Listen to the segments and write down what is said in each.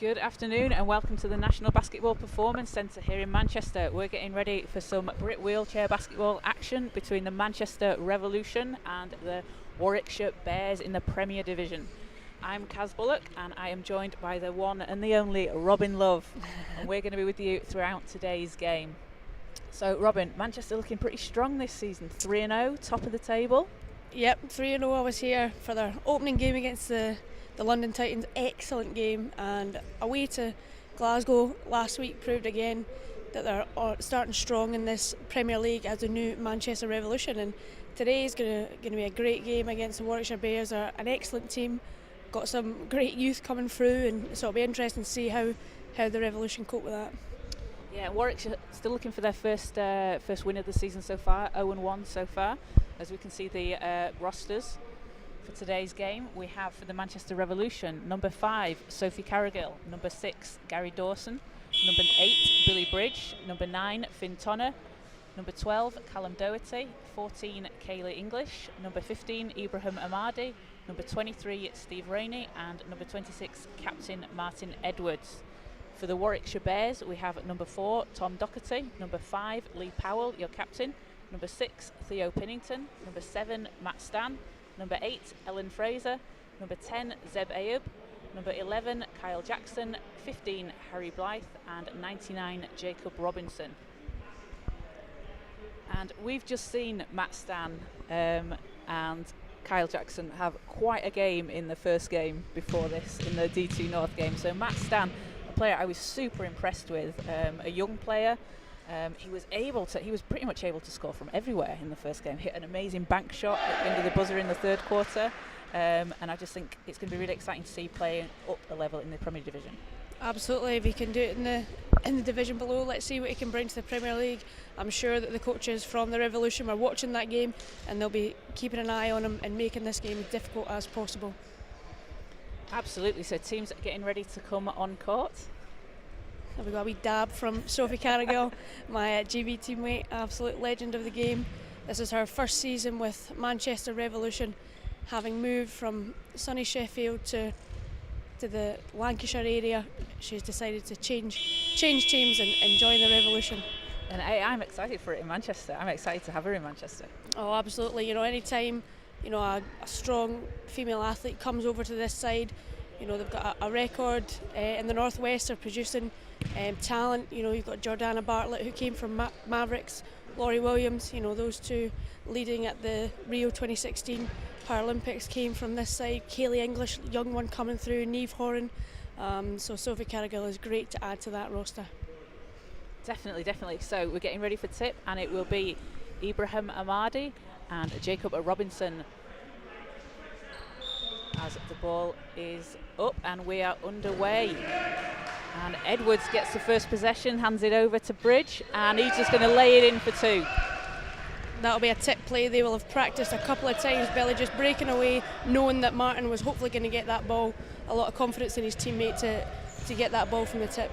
Good afternoon and welcome to the National Basketball Performance Centre here in Manchester. We're getting ready for some Brit wheelchair basketball action between the Manchester Revolution and the Warwickshire Bears in the Premier Division. I'm Kaz Bullock and I am joined by the one and the only Robin Love, and we're going to be with you throughout today's game. So Robin, Manchester looking pretty strong this season, 3-0, top of the table. Yep, 3-0. I was here for their opening game against the London Titans. Excellent game, and away to Glasgow last week proved again that they're starting strong in this Premier League as the new Manchester Revolution, and today is going to be a great game against the Warwickshire Bears. They're an excellent team, got some great youth coming through, and so it'll be interesting to see how the Revolution cope with that. Yeah, Warwickshire still looking for their first win of the season so far, 0-1 so far. As we can see the rosters for today's game, we have for the Manchester Revolution, number 5, Sophie Carrigill, number 6, Gary Dawson, number 8, Billy Bridge, number 9, Finn Tonner, number 12, Callum Doherty, 14, Kaylee English, number 15, Ibrahim Amadi, number 23, Steve Rainey, and number 26, Captain Martin Edwards. For the Warwickshire Bears, we have number 4, Tom Doherty, number 5, Lee Powell, your captain, number 6, Theo Pinnington, number 7, Matt Stan, number 8, Ellen Fraser, number 10, Zeb Ayub, number 11, Kyle Jackson, 15, Harry Blythe, and 99, Jacob Robinson. And we've just seen Matt Stan and Kyle Jackson have quite a game in the first game before this, in the D2 North game. So Matt Stan, a player I was super impressed with, a young player. He was pretty much able to score from everywhere in the first game. Hit an amazing bank shot at the end of the buzzer in the third quarter, and I just think it's going to be really exciting to see playing up a level in the Premier Division. Absolutely, if he can do it in the division below, let's see what he can bring to the Premier League. I'm sure that the coaches from the Revolution were watching that game, and they'll be keeping an eye on him and making this game as difficult as possible. Absolutely. So teams are getting ready to come on court. There we got a wee dab from Sophie Carrigill, my GB teammate, absolute legend of the game. This is her first season with Manchester Revolution, having moved from sunny Sheffield to the Lancashire area. She's decided to change teams and join the Revolution. And I'm excited for it in Manchester. I'm excited to have her in Manchester. Oh, absolutely. You know, anytime a strong female athlete comes over to this side, they've got a record in the Northwest of producing talent. You've got Jordana Bartlett, who came from Mavericks, Laurie Williams, those two leading at the Rio 2016 Paralympics came from this side. Kaylee English, young one coming through, Niamh Horan. So Sophie Carrigill is great to add to that roster. Definitely. So we're getting ready for tip, and it will be Ibrahim Amadi and Jacob Robinson as the ball is up and we are underway. And Edwards gets the first possession, hands it over to Bridge, and he's just going to lay it in for 2. That'll be a tip play. They will have practiced a couple of times. Billy just breaking away, knowing that Martin was hopefully going to get that ball. A lot of confidence in his teammate to get that ball from the tip.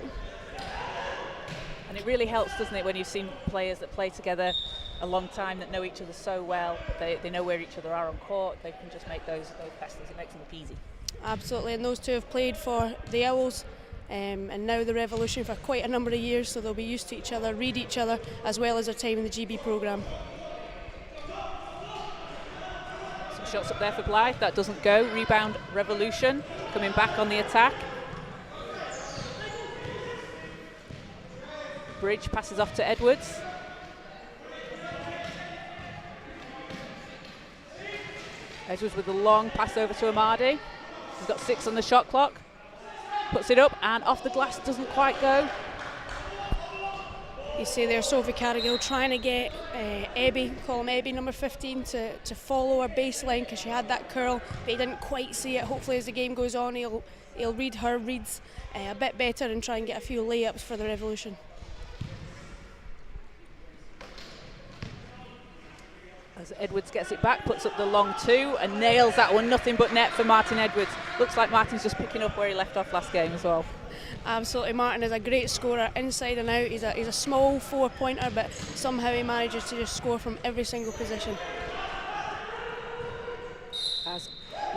And it really helps, doesn't it, when you've seen players that play together a long time, that know each other so well. They know where each other are on court. They can just make those passes. It makes them look easy. Absolutely, and those two have played for the Owls and now the Revolution for quite a number of years, so they'll be used to each other, read each other, as well as their time in the GB programme. Some shots up there for Blythe. That doesn't go. Rebound Revolution coming back on the attack. Bridge passes off to Edwards. Edwards with a long pass over to Amadi. He's got 6 on the shot clock. Puts it up and off the glass, doesn't quite go. You see there Sophie Carrigill trying to get Ebby, call him Ebby, number 15, to follow her baseline because she had that curl, but he didn't quite see it. Hopefully as the game goes on he'll read her reads a bit better and try and get a few layups for the Revolution. As Edwards gets it back, puts up the long 2 and nails that one. Nothing but net for Martin Edwards. Looks like Martin's just picking up where he left off last game as well. Absolutely, Martin is a great scorer inside and out. He's a small 4-pointer, but somehow he manages to just score from every single position. As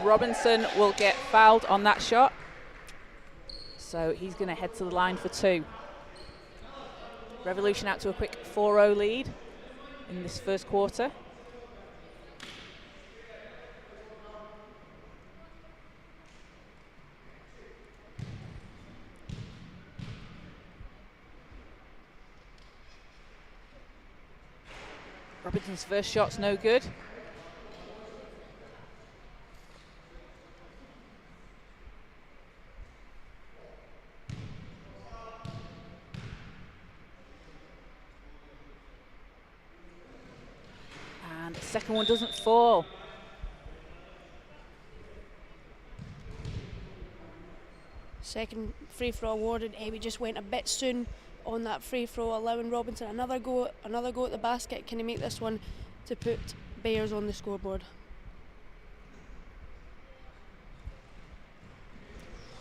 Robinson will get fouled on that shot. So he's going to head to the line for 2. Revolution out to a quick 4-0 lead in this first quarter. Robinson's first shot's no good. And the second one doesn't fall. Second free throw awarded. Amy just went a bit soon on that free throw, allowing Robinson another go at the basket. Can he make this one to put Bears on the scoreboard?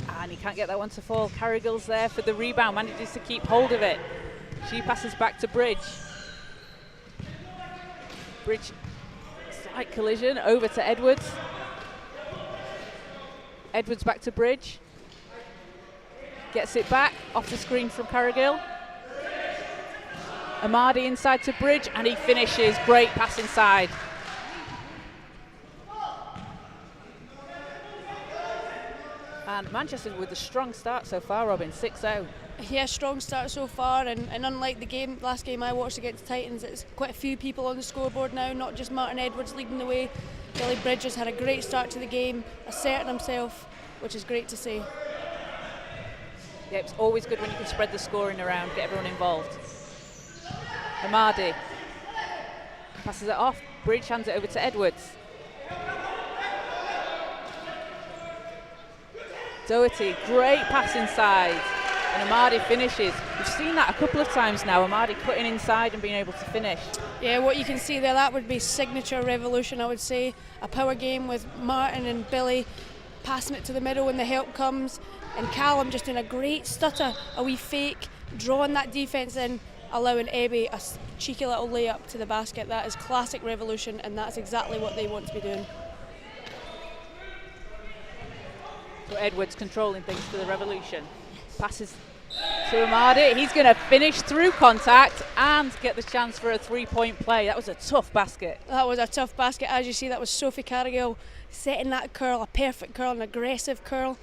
And he can't get that one to fall. Carrigill's there for the rebound, manages to keep hold of it. She passes back to Bridge. Bridge, slight collision, over to Edwards. Edwards back to Bridge. Gets it back, off the screen from Carrigill. Amadi inside to Bridge, and he finishes. Great pass inside. And Manchester with a strong start so far, Robin, 6-0. Yeah, strong start so far, and unlike the last game I watched against Titans, it's quite a few people on the scoreboard now, not just Martin Edwards leading the way. Billy Bridges had a great start to the game, asserting himself, which is great to see. Yeah, it's always good when you can spread the scoring around, get everyone involved. Amadi passes it off. Bridge hands it over to Edwards. Doherty, great pass inside. And Amadi finishes. We've seen that a couple of times now, Amadi cutting inside and being able to finish. Yeah, what you can see there, that would be signature Revolution, I would say. A power game with Martin and Billy passing it to the middle when the help comes. And Callum just doing a great stutter, a wee fake, drawing that defence in, allowing Ebby a cheeky little layup to the basket. That is classic Revolution, and that's exactly what they want to be doing. So Edwards controlling things for the Revolution. Passes to Amadi. He's going to finish through contact and get the chance for a 3-point play. That was a tough basket. That was a tough basket. As you see, that was Sophie Carrigill setting that curl, a perfect curl, an aggressive curl.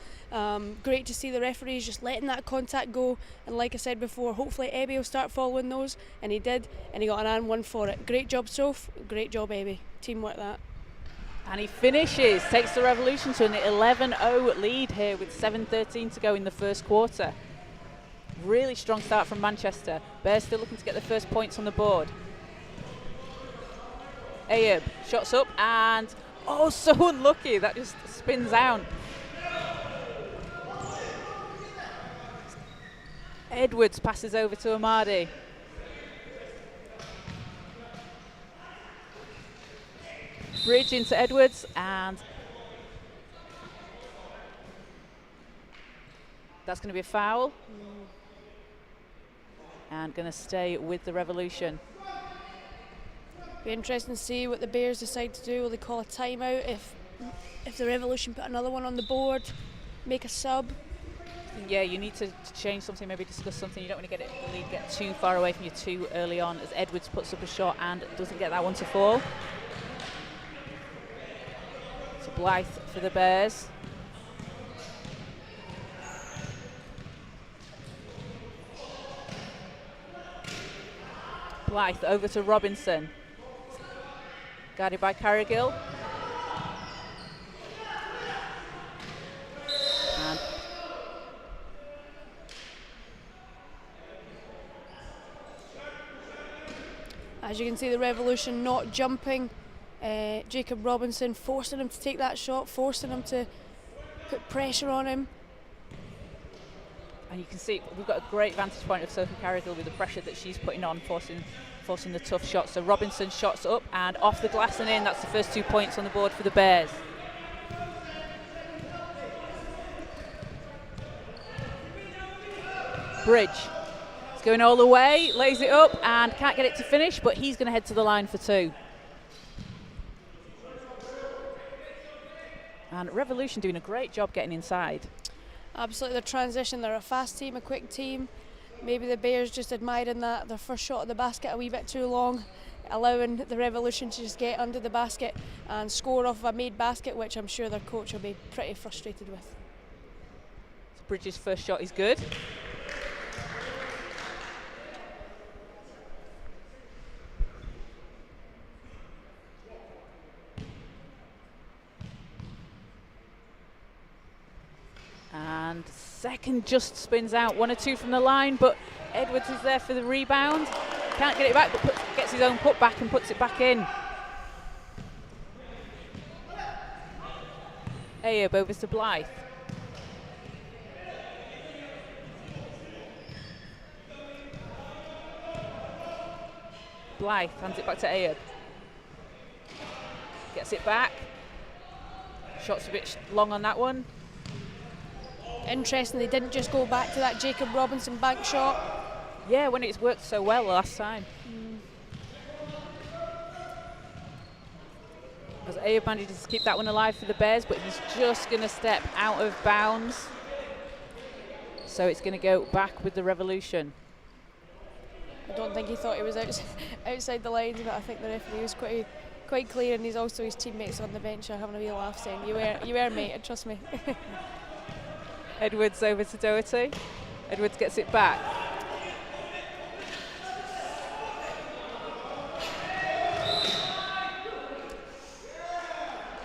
Great to see the referees just letting that contact go, and like I said before, hopefully Ebby will start following those, and he did, and he got an and one for it. Great job, Soph. Great job, Ebby. Teamwork that. And he finishes, takes the Revolution to an 11-0 lead here with 7:13 to go in the first quarter. Really strong start from Manchester. Bears still looking to get the first points on the board. Ayub shots up and, oh, so unlucky. That just spins out. Edwards passes over to Amadi. Bridge into Edwards, and that's going to be a foul. And going to stay with the Revolution. Be interesting to see what the Bears decide to do. Will they call a timeout if the Revolution put another one on the board, make a sub? Yeah, you need to change something, maybe discuss something. You don't want to get the lead get too far away from you too early on, as Edwards puts up a shot and doesn't get that one to fall. So Blythe for the Bears. Blythe over to Robinson. Guarded by Carrigill. And as you can see, the Revolution not jumping. Jacob Robinson forcing him to take that shot, forcing him to put pressure on him. And you can see we've got a great vantage point of Sophie Carrigill with the pressure that she's putting on, forcing the tough shots. So Robinson shots up and off the glass and in. That's the first 2 points on the board for the Bears. Bridge. It's going all the way, lays it up and can't get it to finish, but he's going to head to the line for 2. And Revolution doing a great job getting inside. Absolutely, the transition, they're a fast team, a quick team. Maybe the Bears just admiring that their first shot at the basket a wee bit too long, allowing the Revolution to just get under the basket and score off of a made basket, which I'm sure their coach will be pretty frustrated with. Bridges' first shot is good. And second just spins out, 1 or 2 from the line, but Edwards is there for the rebound. Can't get it back, but gets his own put back and puts it back in. Ayoub over to Blythe. Blythe hands it back to Ayoub. Gets it back. Shot's a bit long on that one. Interesting, they didn't just go back to that Jacob Robinson bank shot. Yeah, when it's worked so well last time. As Ayoub manages to keep that one alive for the Bears, but he's just going to step out of bounds. So it's going to go back with the Revolution. I don't think he thought he was outside the lines, but I think the referee was quite clear, and he's also his teammates on the bench are having a wee laugh saying, you were mate, trust me. Edwards over to Doherty. Edwards gets it back.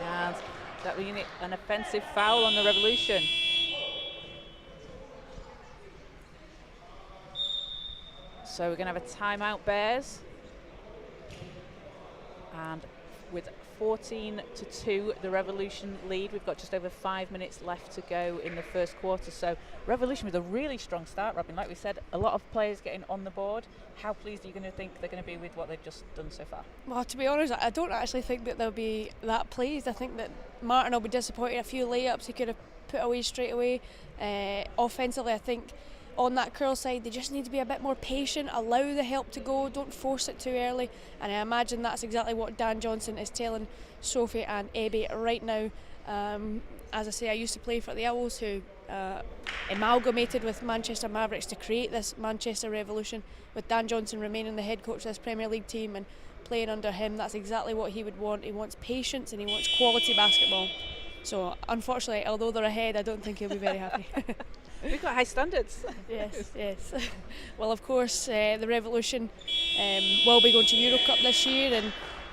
And that being an offensive foul on the Revolution. So we're going to have a timeout, Bears. And with 14-2, the Revolution lead. We've got just over 5 minutes left to go in the first quarter. So Revolution with a really strong start, Robin. Like we said, a lot of players getting on the board. How pleased are you going to think they're going to be with what they've just done so far? Well, to be honest, I don't actually think that they'll be that pleased. I think that Martin will be disappointed. A few layups he could have put away straight away. Offensively, I think on that curl side, they just need to be a bit more patient, allow the help to go, don't force it too early. And I imagine that's exactly what Dan Johnson is telling Sophie and Ebby right now. As I say, I used to play for the Owls, who amalgamated with Manchester Mavericks to create this Manchester Revolution. With Dan Johnson remaining the head coach of this Premier League team and playing under him, that's exactly what he would want. He wants patience and he wants quality basketball. So unfortunately, although they're ahead, I don't think he'll be very happy. We've got high standards. Yes. Well, of course, the Revolution will be going to Euro Cup this year,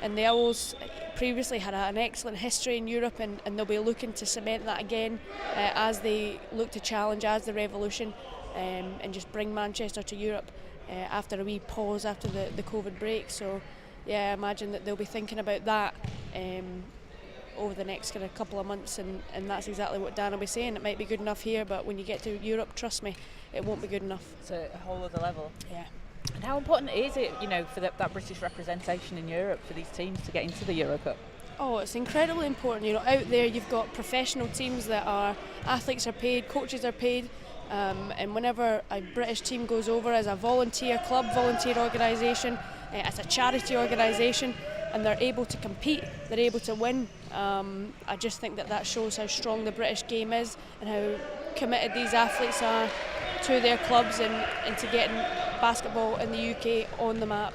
and the Owls previously had an excellent history in Europe, and they'll be looking to cement that again as they look to challenge as the Revolution and just bring Manchester to Europe after a wee pause after the COVID break. So, yeah, I imagine that they'll be thinking about that over the next kind of couple of months, and that's exactly what Dan will be saying. It might be good enough here, but when you get to Europe, trust me, it won't be good enough. It's a whole other level. Yeah. And how important is it, for that British representation in Europe for these teams to get into the Euro Cup? Oh, it's incredibly important. Out there you've got professional teams that are athletes are paid, coaches are paid, and whenever a British team goes over as a volunteer club, volunteer organisation, as a charity organisation, and they're able to compete, they're able to win. I just think that shows how strong the British game is and how committed these athletes are to their clubs and to getting basketball in the UK on the map.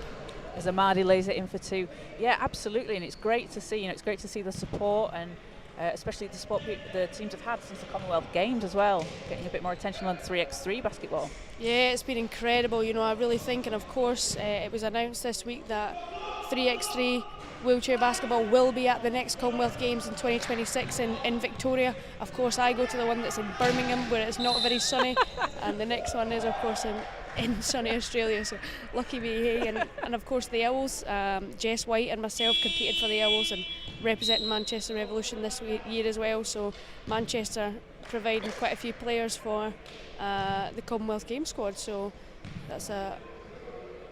As Amadi lays it in for 2. Yeah, absolutely, and it's great to see. It's great to see the support, and especially the support the teams have had since the Commonwealth Games as well, getting a bit more attention on 3x3 basketball. Yeah, it's been incredible. I really think, and of course, it was announced this week that 3x3 wheelchair basketball will be at the next Commonwealth Games in 2026 in Victoria. Of course, I go to the one that's in Birmingham, where it's not very sunny, and the next one is, of course, in sunny Australia, so lucky me, hey. And of course the Owls, Jess White and myself competed for the Owls and representing Manchester Revolution this year as well, so Manchester providing quite a few players for the Commonwealth Games squad, so that's a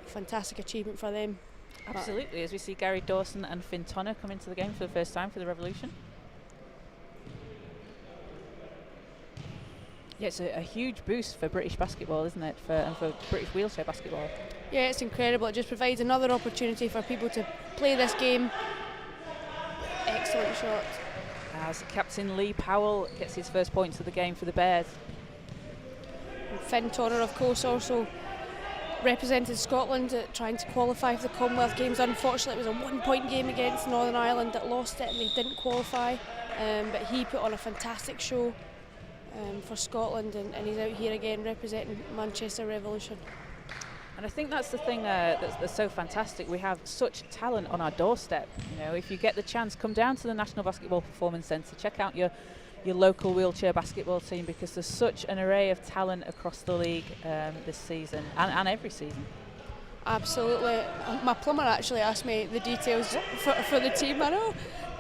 fantastic achievement for them. Absolutely, as we see Gary Dawson and Finn Tonner come into the game for the first time for the Revolution. Yeah, it's a huge boost for British basketball, isn't it? And for British wheelchair basketball. Yeah, it's incredible. It just provides another opportunity for people to play this game. Excellent shot. As Captain Lee Powell gets his first points of the game for the Bears. And Finn Tonner, of course, also represented Scotland trying to qualify for the Commonwealth Games. Unfortunately, it was a 1-point game against Northern Ireland that lost it and they didn't qualify. But he put on a fantastic show for Scotland, and he's out here again representing Manchester Revolution. And I think that's the thing that's so fantastic. We have such talent on our doorstep. You know, if you get the chance, come down to the National Basketball Performance Centre, check out your local wheelchair basketball team, because there's such an array of talent across the league this season and every season. Absolutely. My plumber actually asked me the details for the team. I know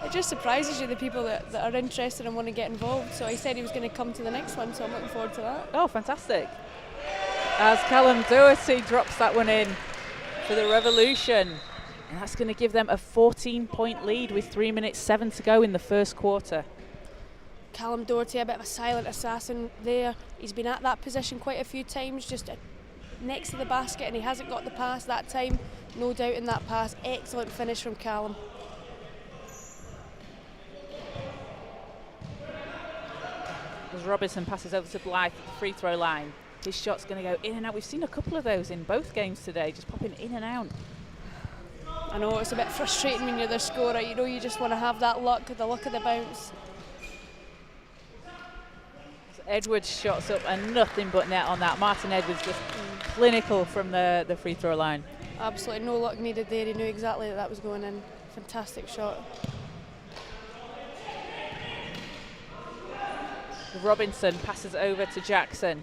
it just surprises you, the people that are interested and want to get involved. So he said he was going to come to the next one, so I'm looking forward to that. Oh, fantastic. As Callum Doherty drops that one in for the Revolution. And that's going to give them a 14-point lead with 3 minutes 7 to go in the first quarter. Callum Doherty, a bit of a silent assassin there. He's been at that position quite a few times, just next to the basket, and he hasn't got the pass that time. No doubt in that pass. Excellent finish from Callum. As Robinson passes over to Blythe at the free throw line. His shot's going to go in and out. We've seen a couple of those in both games today, just popping in and out. I know, it's a bit frustrating when you're the scorer. You know, you just want to have that luck, the luck of the bounce. Edwards shots up and nothing but net on that. Martin Edwards just clinical from the free throw line. Absolutely no luck needed there. He knew exactly that was going in. Fantastic shot. Robinson passes over to Jackson.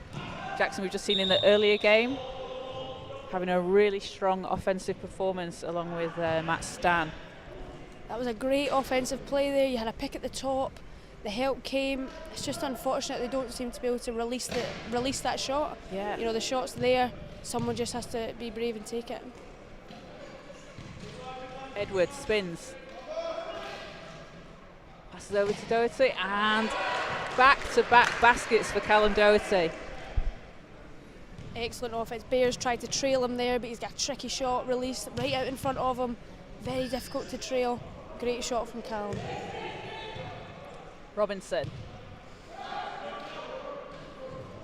Jackson we've just seen in the earlier game, having a really strong offensive performance along with Matt Stan. That was a great offensive play there. You had a pick at the top. The help came. It's just unfortunate they don't seem to be able to release that shot. Yeah. You know, the shot's there. Someone just has to be brave and take it. Edwards spins. Passes over to Doherty, and back-to-back baskets for Callum Doherty. Excellent offense. Bears tried to trail him there, but he's got a tricky shot released right out in front of him. Very difficult to trail. Great shot from Callum. Robinson.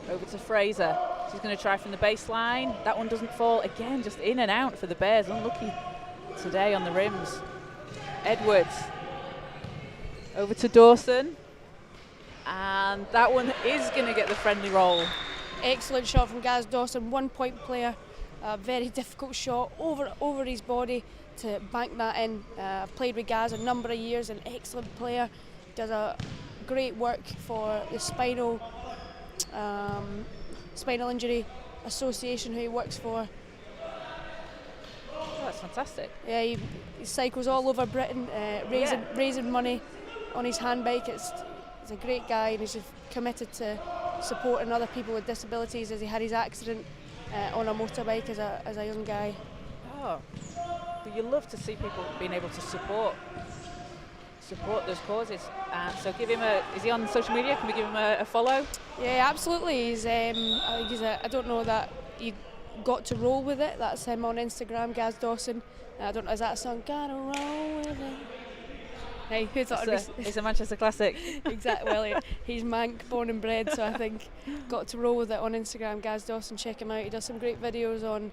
Over to Fraser. She's going to try from the baseline. That one doesn't fall. Again, just in and out for the Bears. Unlucky today on the rims. Edwards. Over to Dawson. And that one is going to get the friendly roll. Excellent shot from Gaz Dawson, 1-point player. Very difficult shot over his body to bank that in. I've played with Gaz a number of years, an excellent player. Does a great work for the Spinal Injury Association, who he works for. Oh, that's fantastic. Yeah, he cycles all over Britain, raising money on his handbike. He's a great guy, and he's just committed to supporting other people with disabilities, as he had his accident on a motorbike as a young guy. Oh, but you love to see people being able to support those causes. So give him is he on social media? Can we give him a follow? Yeah, absolutely. I don't know that you got to roll with it. That's him on Instagram, Gaz Dawson. I don't know, is that a song? Gotta roll with it. Hey, who thought it's a Manchester classic. Exactly. Well, he's Manc, born and bred, so I think got to roll with it on Instagram. Gaz Dawson, check him out. He does some great videos on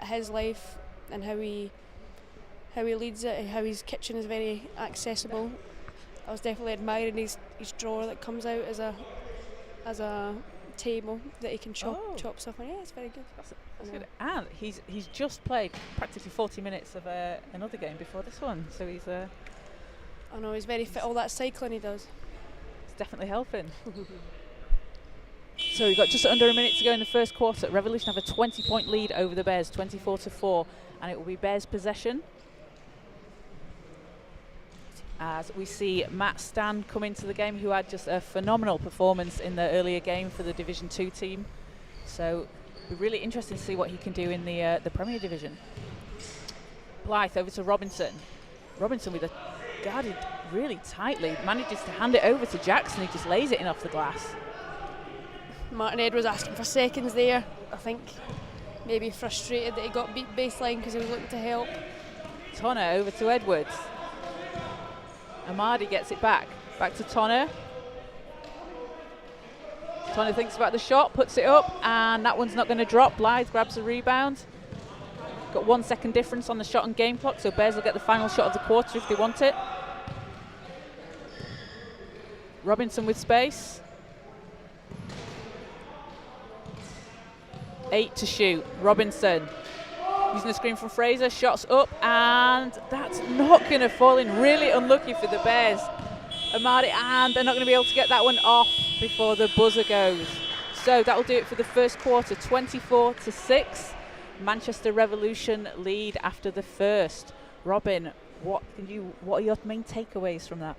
his life and how he leads it, and how his kitchen is very accessible. I was definitely admiring his drawer that comes out as a table that he can chop stuff on. Yeah, it's very good. That's good. And he's just played practically 40 minutes of another game before this one, so he's. I know, he's very fit. All that cycling he does. It's definitely helping. So we've got just under a minute to go in the first quarter. Revolution have a 20-point lead over the Bears, 24-4, and it will be Bears possession. As we see Matt Stan come into the game, who had just a phenomenal performance in the earlier game for the Division 2 team. So it'll be really interesting to see what he can do in the Premier Division. Blythe over to Robinson. Robinson with a guarded really tightly, manages to hand it over to Jackson, who just lays it in off the glass. Martin Edwards asking for seconds there. I think maybe frustrated that he got beat baseline because he was looking to help. Tonner over to Edwards. Amadi gets it back to Tonner. Tony thinks about the shot, puts it up, and that one's not going to drop. Blythe grabs the rebound. Got 1 second difference on the shot and game clock, so Bears will get the final shot of the quarter if they want it. Robinson with space. 8 to shoot. Robinson using the screen from Fraser, shots up, and that's not going to fall in. Really unlucky for the Bears. Amadi, and they're not going to be able to get that one off before the buzzer goes. So that will do it for the first quarter, 24-6. Manchester Revolution lead after the first. Robin, what are your main takeaways from that?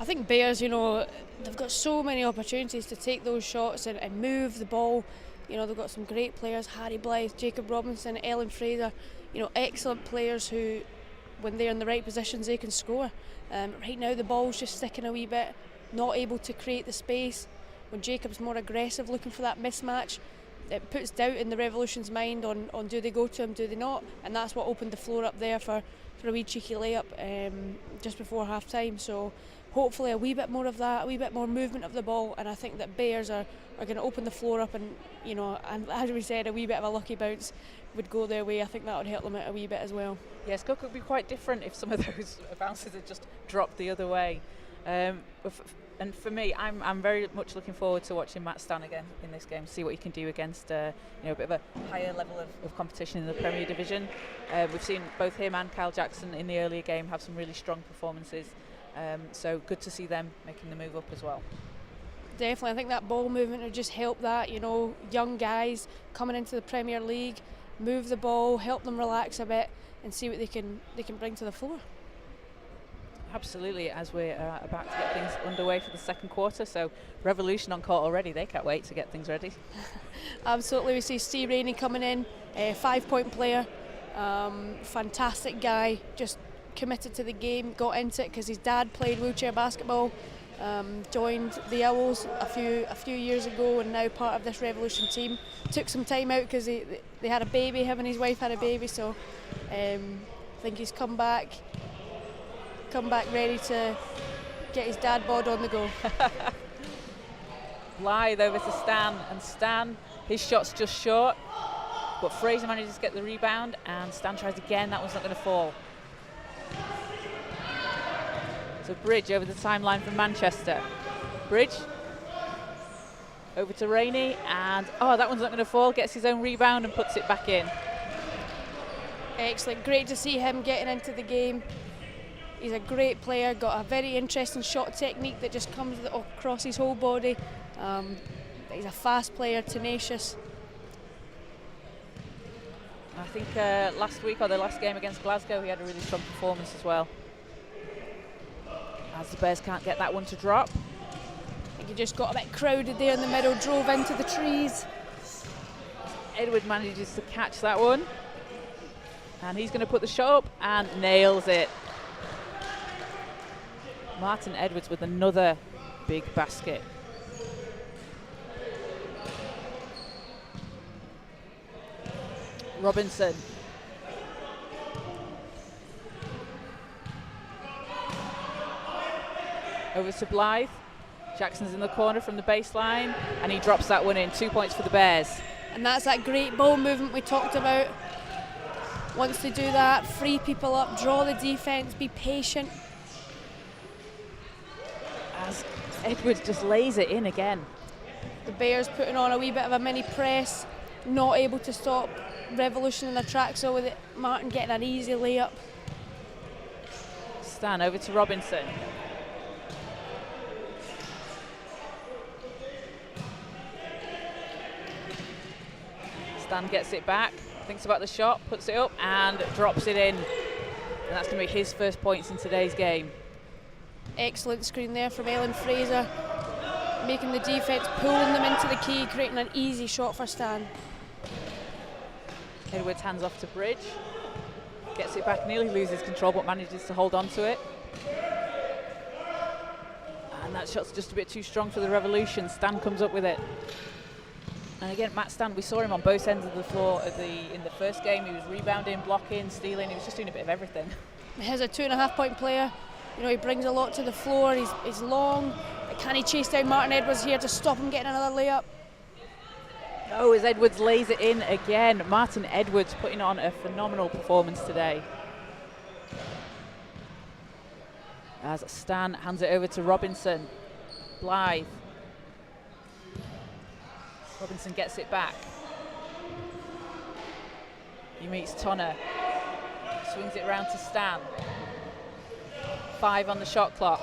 I think Bears, they've got so many opportunities to take those shots and move the ball. They've got some great players, Harry Blythe, Jacob Robinson, Ellen Fraser, excellent players who, when they're in the right positions, they can score. Right now the ball's just sticking a wee bit, not able to create the space. When Jacob's more aggressive, looking for that mismatch, it puts doubt in the Revolution's mind on do they go to him, do they not? And that's what opened the floor up there for a wee cheeky layup just before half time. So hopefully a wee bit more of that, a wee bit more movement of the ball, and I think that Bears are going to open the floor up, and and as we said, a wee bit of a lucky bounce would go their way. I think that would help them out a wee bit as well. Yes, it could be quite different if some of those bounces had just dropped the other way. And for me, I'm very much looking forward to watching Matt Stan again in this game, see what he can do against a bit of a higher level of competition in the Premier Division. We've seen both him and Kyle Jackson in the earlier game have some really strong performances. So good to see them making the move up as well. Definitely, I think that ball movement would just help that, young guys coming into the Premier League, move the ball, help them relax a bit and see what they can bring to the floor. Absolutely, as we're about to get things underway for the second quarter, so Revolution on court already, they can't wait to get things ready. Absolutely, we see Steve Rainey coming in, 5-point player, fantastic guy, just committed to the game, got into it because his dad played wheelchair basketball, joined the Owls a few years ago and now part of this Revolution team. Took some time out because they had a baby, him and his wife had a baby, so I think he's come back ready to get his dad bod on the go. Blythe over to Stan, and Stan, his shot's just short, but Fraser manages to get the rebound, and Stan tries again, that one's not going to fall. So Bridge over the timeline from Manchester. Bridge over to Rainey, and that one's not going to fall, gets his own rebound and puts it back in. Excellent, great to see him getting into the game. He's a great player, got a very interesting shot technique that just comes across his whole body. He's a fast player, tenacious. I think last week or the last game against Glasgow, he had a really strong performance as well. As the Bears can't get that one to drop. I think he just got a bit crowded there in the middle, drove into the trees. Edward manages to catch that one. And he's going to put the shot up and nails it. Martin Edwards with another big basket. Robinson. Over to Blythe. Jackson's in the corner from the baseline, and he drops that one in. 2 points for the Bears. And that's that great ball movement we talked about. Once they do that, free people up, draw the defence, be patient. As Edwards just lays it in again. The Bears putting on a wee bit of a mini press, not able to stop Revolution in their tracks, so with it, Martin getting an easy layup. Stan over to Robinson. Stan gets it back, thinks about the shot, puts it up and drops it in. And that's going to be his first points in today's game. Excellent screen there from Ellen Fraser, making the defence, pulling them into the key, creating an easy shot for Stan. Edwards hands off to Bridge, gets it back, nearly loses control but manages to hold on to it. And that shot's just a bit too strong for the Revolution. Stan comes up with it. And again, Matt Stan, we saw him on both ends of the floor in the first game. He was rebounding, blocking, stealing, he was just doing a bit of everything. He's a 2.5 point player. He brings a lot to the floor. He's long, Can he chase down Martin Edwards here to stop him getting another layup? Oh, as Edwards lays it in again. Martin Edwards putting on a phenomenal performance today. As Stan hands it over to Robinson. Blythe. Robinson gets it back. He meets Tonner. Swings it around to Stan. 5 on the shot clock.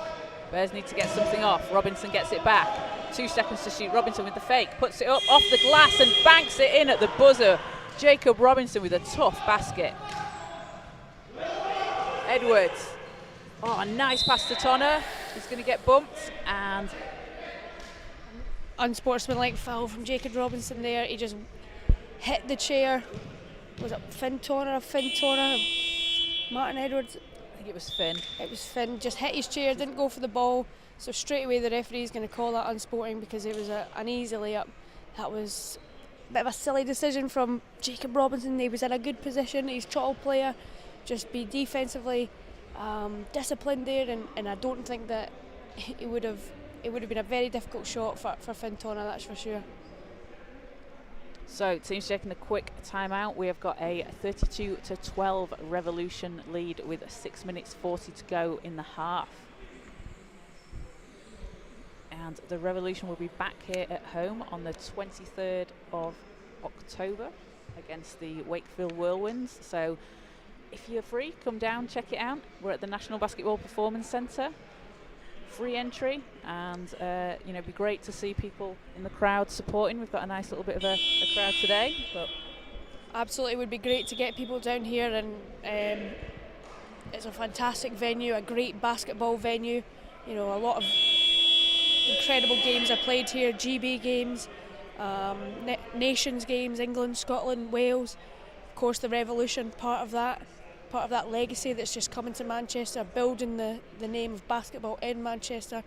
Bears need to get something off. Robinson gets it back. 2 seconds to shoot. Robinson with the fake. Puts it up off the glass and banks it in at the buzzer. Jacob Robinson with a tough basket. Edwards. Oh, a nice pass to Tonner. He's going to get bumped and... Unsportsmanlike foul from Jacob Robinson there. He just hit the chair. Was it Finn Tonner? Martin Edwards? I think it was Finn. It was Finn. Just hit his chair, didn't go for the ball. So straight away the referee is going to call that unsporting because it was an easy layup. That was a bit of a silly decision from Jacob Robinson. He was in a good position. He's a tall player. Just be defensively disciplined there, and I don't think that it would have been a very difficult shot for Finn Tonner, that's for sure. So teams taking a quick timeout. We have got a 32-12 Revolution lead with 6 minutes 40 to go in the half. And the Revolution will be back here at home on the 23rd of October against the Wakefield Whirlwinds. So if you're free, come down, check it out. We're at the National Basketball Performance Centre. Free entry, and it'd be great to see people in the crowd supporting. We've got a nice little bit of a crowd today. But absolutely, it would be great to get people down here, and it's a fantastic venue, a great basketball venue. You know, a lot of incredible games are played here, GB games, Nations games, England, Scotland, Wales. Of course, the Revolution, part of that legacy that's just coming to Manchester, building the name of basketball in Manchester.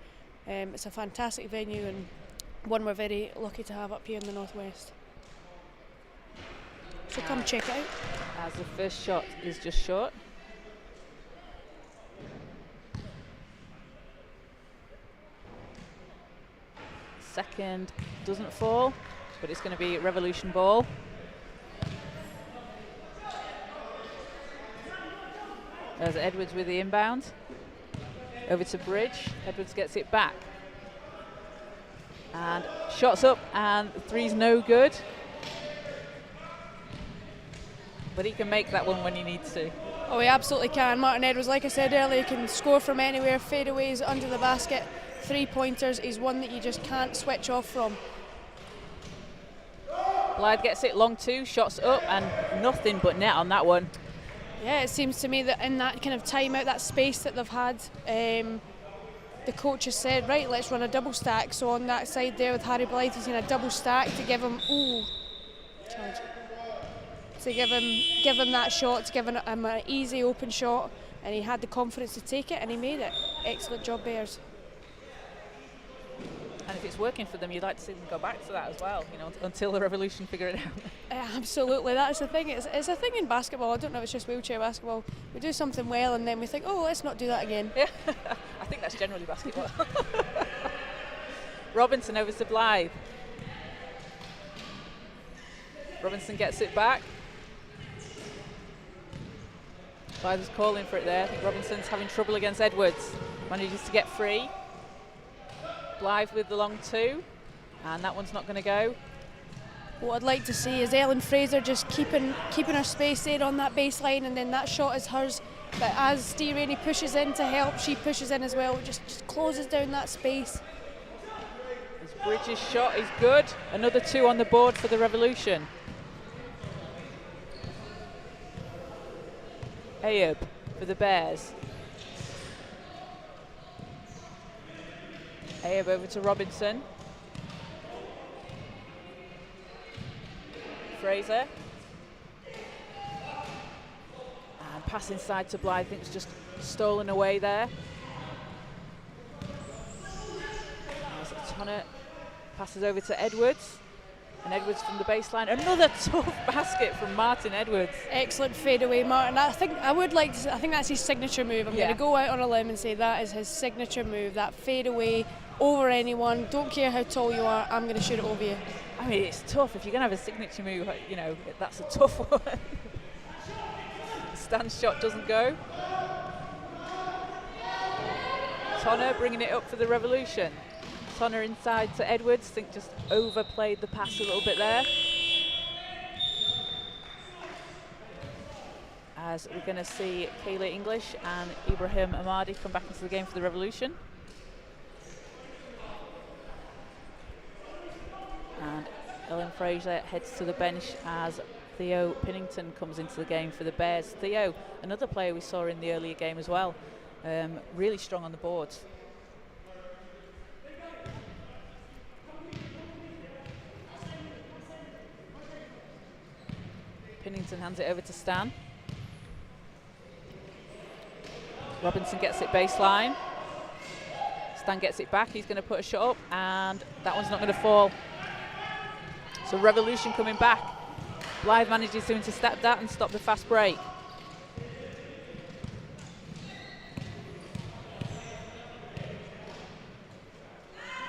It's a fantastic venue and one we're very lucky to have up here in the Northwest. So come check it out. As the first shot is just short. Second doesn't fall, but it's going to be Revolution ball. There's Edwards with the inbound. Over to Bridge. Edwards gets it back. And shots up, and three's no good. But he can make that one when he needs to. Oh, he absolutely can. Martin Edwards, like I said earlier, can score from anywhere. Fadeaways under the basket. 3-pointers is one that you just can't switch off from. Blythe gets it long two, shots up, and nothing but net on that one. Yeah, it seems to me that in that kind of timeout, that space that they've had, the coach has said, right, let's run a double stack. So on that side there with Harry Blythe, he's in a double stack to give him, to give him that shot, to give him an easy open shot, and he had the confidence to take it, and he made it. Excellent job, Bears. And if it's working for them, you'd like to see them go back to that as well, you know, until the Revolution figure it out. Absolutely, that's the thing. It's a thing in basketball. I don't know if it's just wheelchair basketball. We do something well and then we think, oh, let's not do that again. Yeah, I think that's generally basketball. Robinson over to Blythe. Robinson gets it back. Blythe is calling for it there. I think Robinson's having trouble against Edwards. Manages to get free. Blythe with the long two, and that one's not going to go. What I'd like to see is Ellen Fraser just keeping her space there on that baseline, and then that shot is hers. But as Steve Rainey pushes in to help, she pushes in as well. Just closes down that space. His Bridges shot is good. Another two on the board for the Revolution. Ayub for the Bears. Ayub over to Robinson. Fraser. And pass inside to Blythe. I think it's just stolen away there. Tonner passes over to Edwards. And Edwards from the baseline. Another tough basket from Martin Edwards. Excellent fadeaway, Martin. I think that's his signature move. I'm going to go out on a limb and say that is his signature move. That fadeaway over anyone. Don't care how tall you are, I'm going to shoot it over you. I mean, it's tough. If you're going to have a signature move, you know, that's a tough one. Stand shot doesn't go. Tonner bringing it up for the Revolution. Tonner inside to Edwards. I think just overplayed the pass a little bit there. As we're going to see Kayla English and Ibrahim Amadi come back into the game for the Revolution. And Ellen Fraser heads to the bench as Theo Pinnington comes into the game for the Bears. Theo, another player we saw in the earlier game as well, really strong on the boards. Pinnington hands it over to Stan. Robinson gets it baseline. Stan gets it back, he's going to put a shot up, and that one's not going to fall. So Revolution coming back. Blythe manages to intercept that and stop the fast break.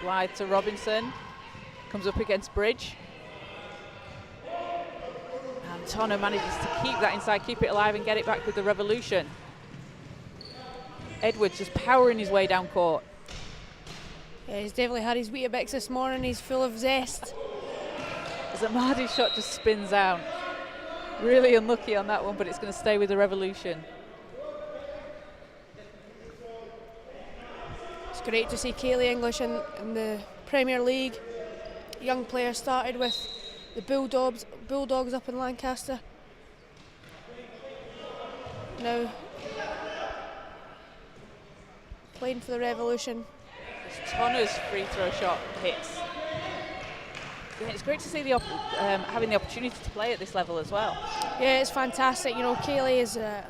Blythe to Robinson. Comes up against Bridge. And Tonner manages to keep that inside, keep it alive and get it back with the Revolution. Edwards just powering his way down court. Yeah, he's definitely had his Weetabix this morning. He's full of zest. As Amadi's shot just spins out. Really unlucky on that one, but it's going to stay with the Revolution. It's great to see Kaylee English in the Premier League. Young player, started with the Bulldogs up in Lancaster. Now playing for the Revolution. Tonner's free throw shot hits. Yeah, it's great to see the having the opportunity to play at this level as well. Yeah, it's fantastic. You know, Kaylee is a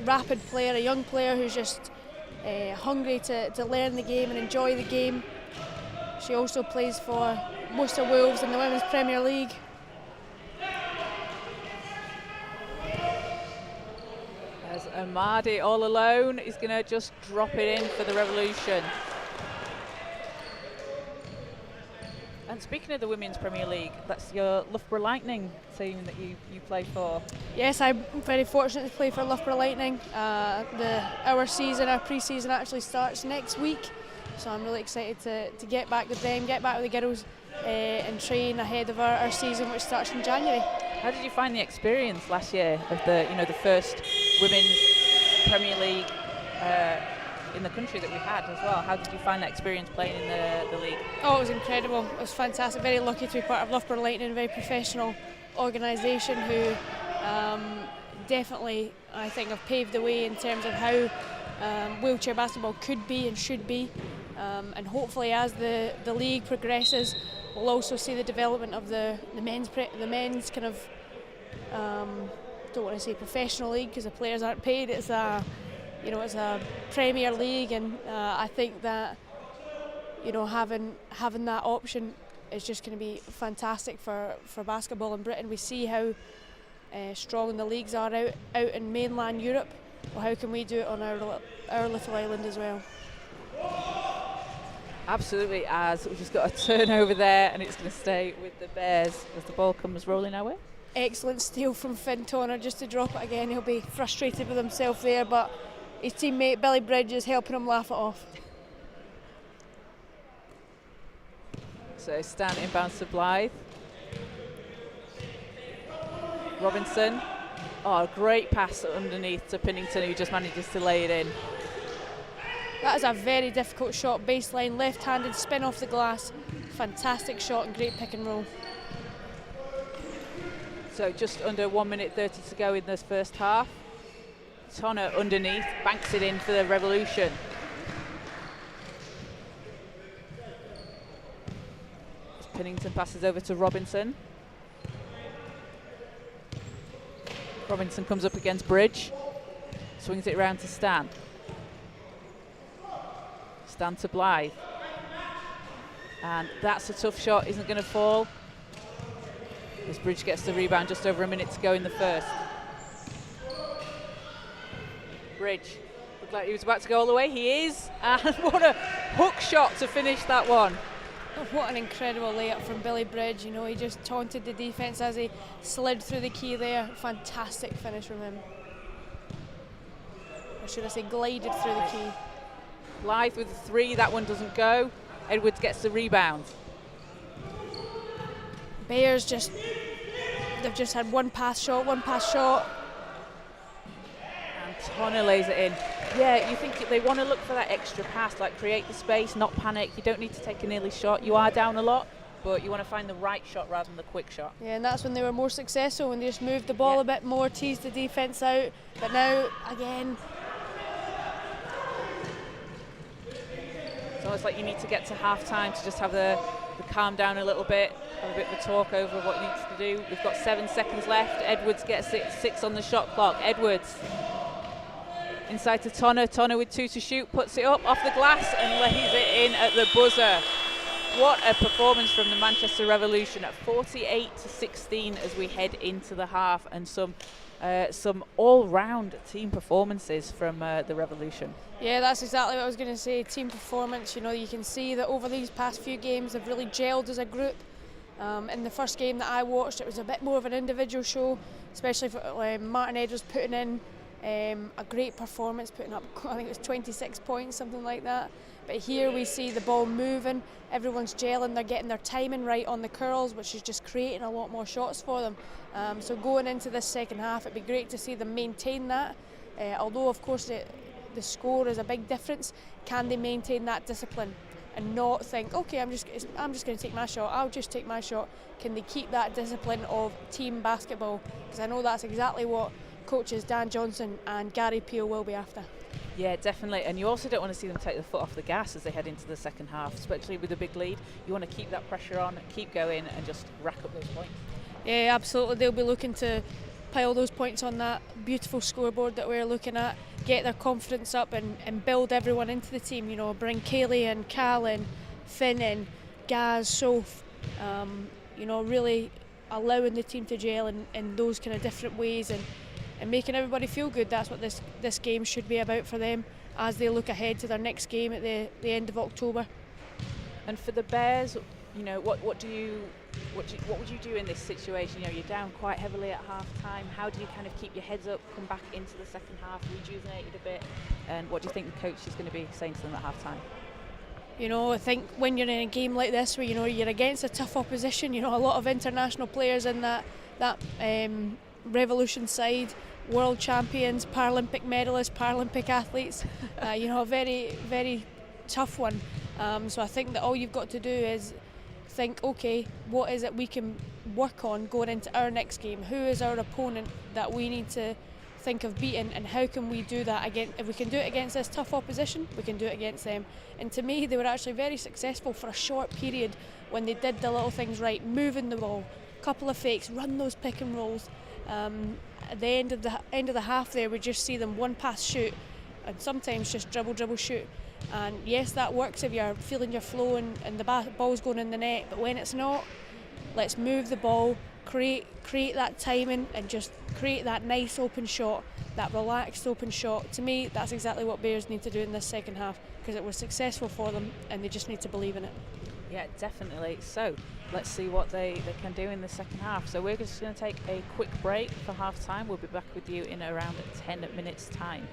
rapid player, a young player who's just hungry to learn the game and enjoy the game. She also plays for Worcester Wolves in the Women's Premier League. As Amadi all alone is going to just drop it in for the Revolution. And speaking of the Women's Premier League, that's your Loughborough Lightning team that you play for. Yes, I'm very fortunate to play for Loughborough Lightning. Our pre-season actually starts next week, so I'm really excited to get back with them, get back with the girls and train ahead of our season, which starts in January. How did you find the experience last year of the first Women's Premier League in the country that we had as well? How did you find that experience playing in the league? Oh, it was incredible. It was fantastic. Very lucky to be part of Loughborough Lightning, a very professional organisation who definitely, I think, have paved the way in terms of how wheelchair basketball could be and should be. And hopefully, as the league progresses, we'll also see the development of the men's kind of don't want to say professional league because the players aren't paid. It's a Premier League, and I think that having that option is just going to be fantastic for basketball in Britain. We see how strong the leagues are out in mainland Europe. Well, how can we do it on our little island as well? Absolutely, as we've just got a turnover there, and it's going to stay with the Bears as the ball comes rolling our way. Excellent steal from Finn Tonner, just to drop it again. He'll be frustrated with himself there, but his teammate Billy Bridge is helping him laugh it off. So Stan inbounds to Blythe. Robinson. Oh, great pass underneath to Pinnington, who just manages to lay it in. That is a very difficult shot, baseline, left-handed, spin off the glass. Fantastic shot and great pick and roll. So just under 1 minute 30 to go in this first half. Tonner underneath, banks it in for the Revolution. As Pinnington passes over to Robinson. Robinson comes up against Bridge. Swings it round to Stan. Stan to Blythe. And that's a tough shot, isn't going to fall. As Bridge gets the rebound, just over a minute to go in the first. Bridge looked like he was about to go all the way. He is. And what hook shot to finish that one. What an incredible layup from Billy Bridge. You know, he just taunted the defence as he slid through the key there. Fantastic finish from him. Or should I say glided through the key. Blythe with the 3, that one doesn't go. Edwards gets the rebound. Bears they've just had one pass shot. And Tonner lays it in. Yeah, you think they want to look for that extra pass, like create the space, not panic. You don't need to take an early shot. You are down a lot, but you want to find the right shot rather than the quick shot. Yeah, and that's when they were more successful, when they just moved the ball a bit more, teased the defence out. But now, again, it's almost like you need to get to half-time to just have the calm down a little bit, have a bit of a talk over what he needs to do. We've got 7 seconds left. Edwards gets 6 on the shot clock. Edwards inside to Tonner. Tonner with 2 to shoot, puts it up off the glass and lays it in at the buzzer. What a performance from the Manchester Revolution at 48-16 as we head into the half, and some all-round team performances from the Revolution. yeah, that's exactly what I was going to say. Team performance, you know, you can see that over these past few games they've really gelled as a group. In the first game that I watched, it was a bit more of an individual show, especially for Martin Edwards putting in a great performance, putting up, I think it was 26 points, something like that. But here we see the ball moving, everyone's gelling, they're getting their timing right on the curls, which is just creating a lot more shots for them. So going into this second half, it'd be great to see them maintain that. Although, of course, the score is a big difference. Can they maintain that discipline and not think, okay, I'm just going to take my shot, I'll just take my shot? Can they keep that discipline of team basketball? Because I know that's exactly what coaches Dan Johnson and Gary Peel will be after. Yeah, definitely. And you also don't want to see them take the foot off the gas as they head into the second half, especially with a big lead. You want to keep that pressure on, keep going, and just rack up those points. Yeah, absolutely. They'll be looking to pile those points on that beautiful scoreboard that we're looking at, get their confidence up and build everyone into the team. You know, bring Kaylee and Cal in, Finn in, Gaz, Soph, you know, really allowing the team to gel in those kind of different ways and making everybody feel good. That's what this game should be about for them as they look ahead to their next game at the end of October. And for the Bears, you know, what would you do in this situation? You know, you're down quite heavily at half time. How do you kind of keep your heads up, come back into the second half, rejuvenated a bit? And what do you think the coach is going to be saying to them at half time? You know, I think when you're in a game like this where, you know, you're against a tough opposition, you know, a lot of international players in that Revolution side, world champions, Paralympic medalists, Paralympic athletes, you know, a very, very tough one. So I think that all you've got to do is think, okay, what is it we can work on going into our next game? Who is our opponent that we need to think of beating, and how can we do that again? If we can do it against this tough opposition, we can do it against them. And to me, they were actually very successful for a short period when they did the little things right, moving the ball, couple of fakes, run those pick and rolls. At the end of the half there, we just see them one pass shoot and sometimes just dribble shoot. And yes, that works if you're feeling your flow and the ball's going in the net, but when it's not, let's move the ball, create that timing and just create that nice open shot, that relaxed open shot. To me, that's exactly what Bears need to do in this second half, because it was successful for them and they just need to believe in it. Yeah, definitely. So let's see what they can do in the second half. So we're just going to take a quick break for half time. We'll be back with you in around 10 minutes time.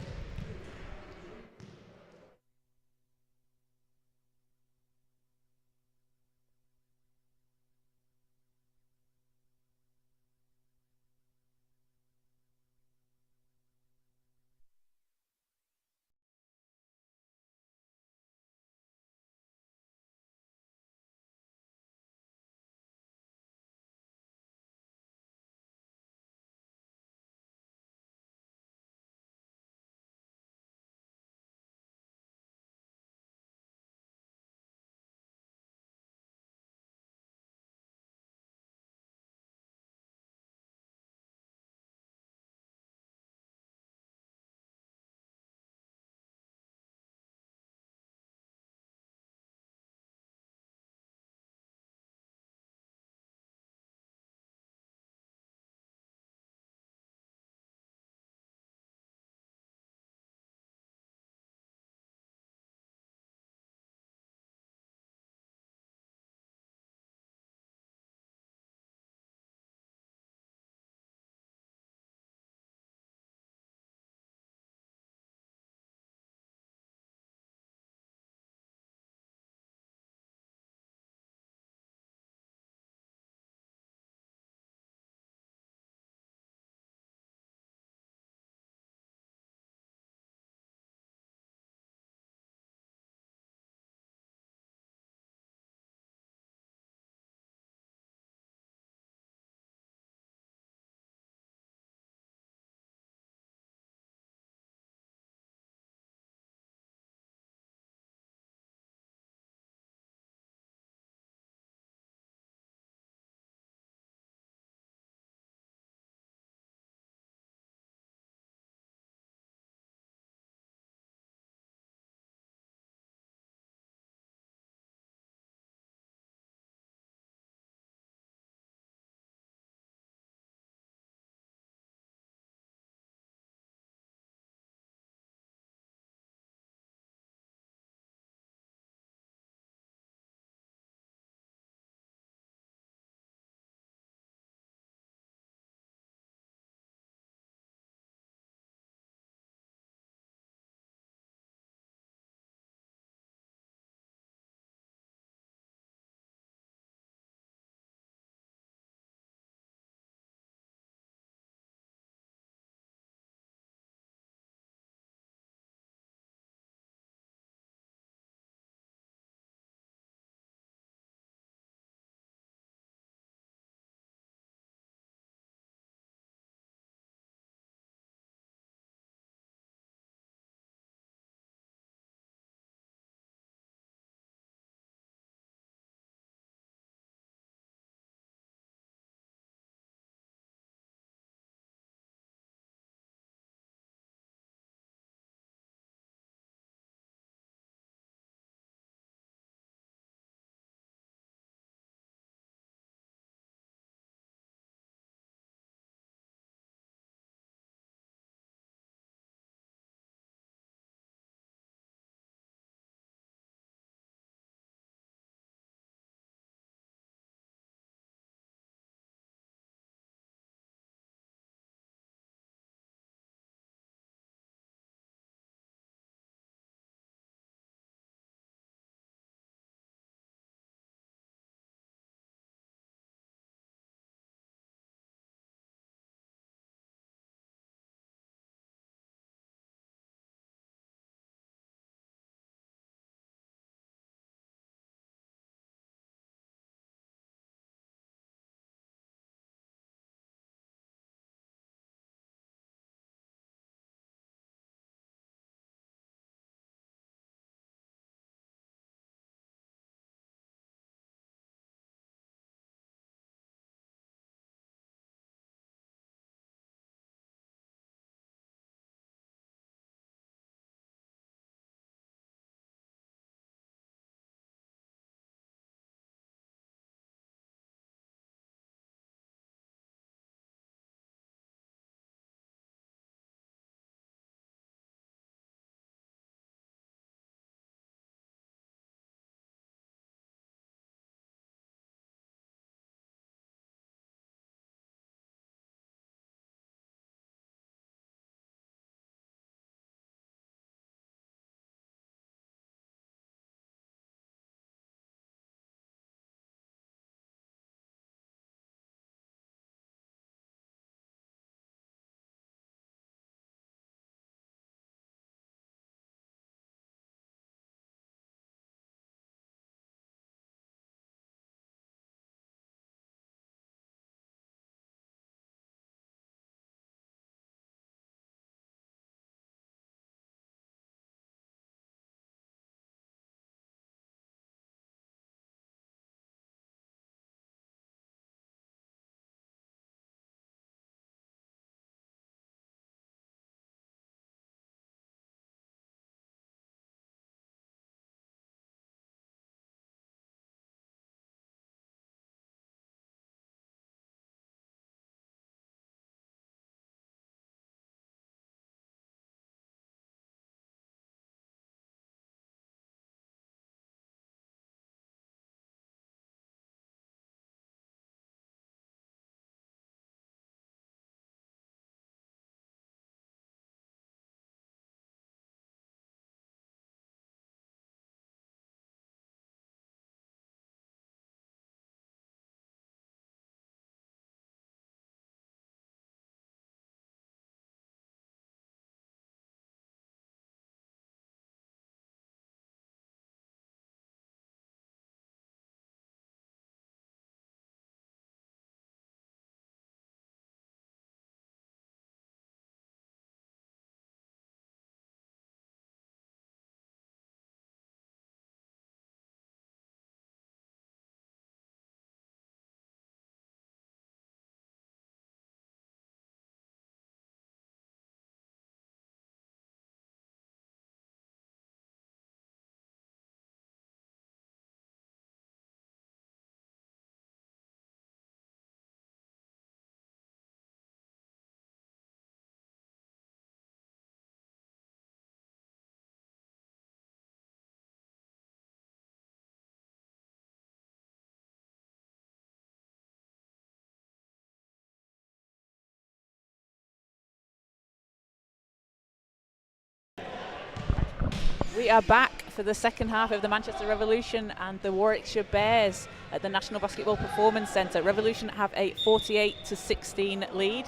We are back for the second half of the Manchester Revolution and the Warwickshire Bears at the National Basketball Performance Centre. Revolution have a 48-16 lead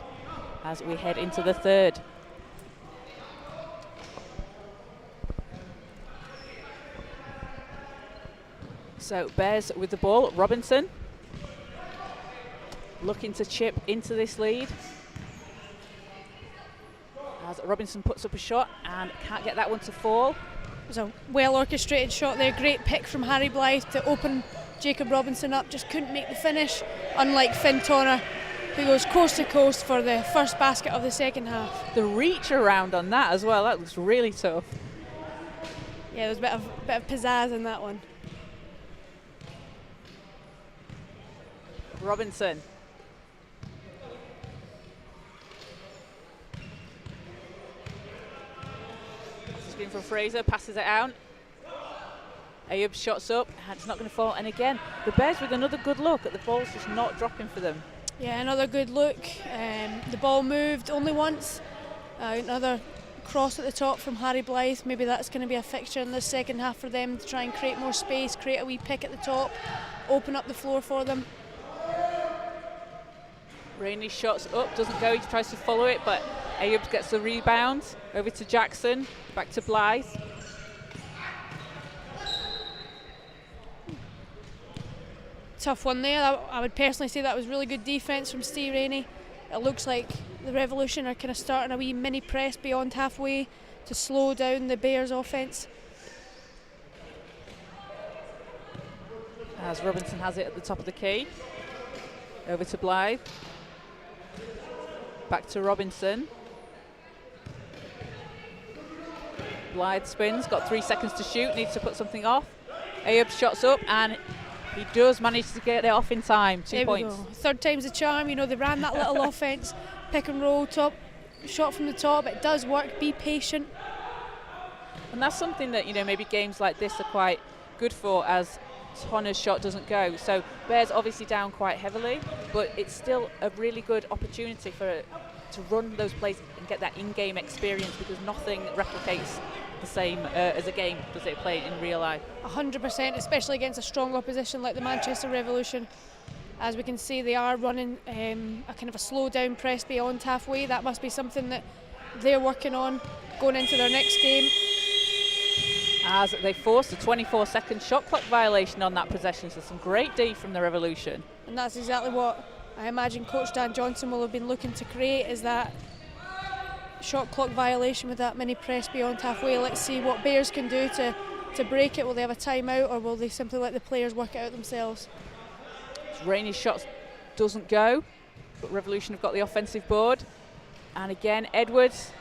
as we head into the third. So Bears with the ball. Robinson looking to chip into this lead. As Robinson puts up a shot and can't get that one to fall. It was a well orchestrated shot there. Great pick from Harry Blythe to open Jacob Robinson up. Just couldn't make the finish, unlike Finn Tonner, who goes coast to coast for the first basket of the second half. The reach around on that as well, that looks really tough. Yeah, there was a bit of pizzazz in that one. Robinson. Screen from Fraser, passes it out. Ayub shots up, and it's not going to fall. And again, the Bears with another good look at the ball's just not dropping for them. Yeah, another good look. The ball moved only once. Another cross at the top from Harry Blythe. Maybe that's going to be a fixture in the second half for them to try and create more space, create a wee pick at the top, open up the floor for them. Rainey shots up, doesn't go, he tries to follow it, but Ayub gets the rebound. Over to Jackson, back to Blythe. Tough one there. I would personally say that was really good defence from Steve Rainey. It looks like the Revolution are kind of starting a wee mini press beyond halfway to slow down the Bears' offence. As Robinson has it at the top of the key. Over to Blythe. Back to Robinson. Blythe spins, got 3 seconds to shoot, needs to put something off. Ayub shots up and he does manage to get it off in time. 2 points. Third time's the charm. You know, they ran that little offence, pick and roll, top shot from the top. It does work. Be patient. And that's something that, you know, maybe games like this are quite good for, as Tonner's shot doesn't go. So Bears obviously down quite heavily, but it's still a really good opportunity to run those plays and get that in-game experience, because nothing replicates the same as a game does it play in real life. 100%, especially against a strong opposition like the Manchester Revolution. As we can see, they are running a kind of a slow down press beyond halfway. That must be something that they're working on going into their next game. As they forced a 24-second shot clock violation on that possession, so some great D from the Revolution. And that's exactly what I imagine Coach Dan Johnson will have been looking to create, is that shot clock violation with that mini press beyond halfway. Let's see what Bears can do to break it. Will they have a timeout, or will they simply let the players work it out themselves? Rainey's shot doesn't go, but Revolution have got the offensive board. And again, Edwards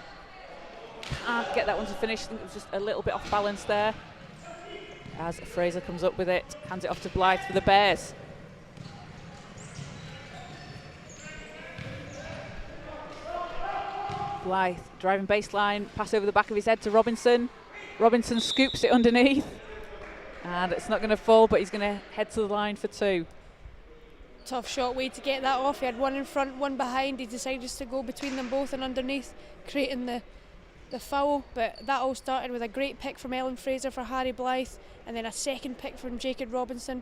can't get that one to finish. I think it was just a little bit off balance there. As Fraser comes up with it, hands it off to Blythe for the Bears. Blythe driving baseline, pass over the back of his head to Robinson. Robinson scoops it underneath, and it's not going to fall, but he's going to head to the line for two. Tough shot, way to get that off. He had one in front, one behind. He decided just to go between them both and underneath, creating the foul. But that all started with a great pick from Ellen Fraser for Harry Blythe, and then a second pick from Jacob Robinson,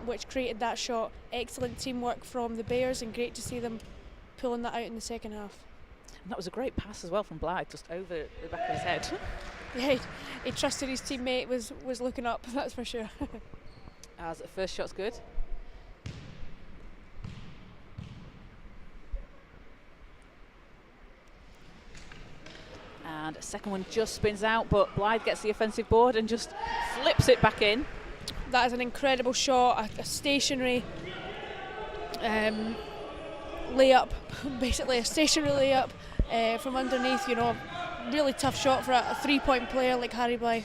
which created that shot. Excellent teamwork from the Bears, and great to see them pulling that out in the second half. And that was a great pass as well from Blythe, just over the back of his head. Yeah, he trusted his teammate was looking up, that's for sure. As the first shot's good. And second one just spins out, but Blythe gets the offensive board and just flips it back in. That is an incredible shot, a stationary layup, basically a stationary layup from underneath. You know, really tough shot for a three-point player like Harry Blythe.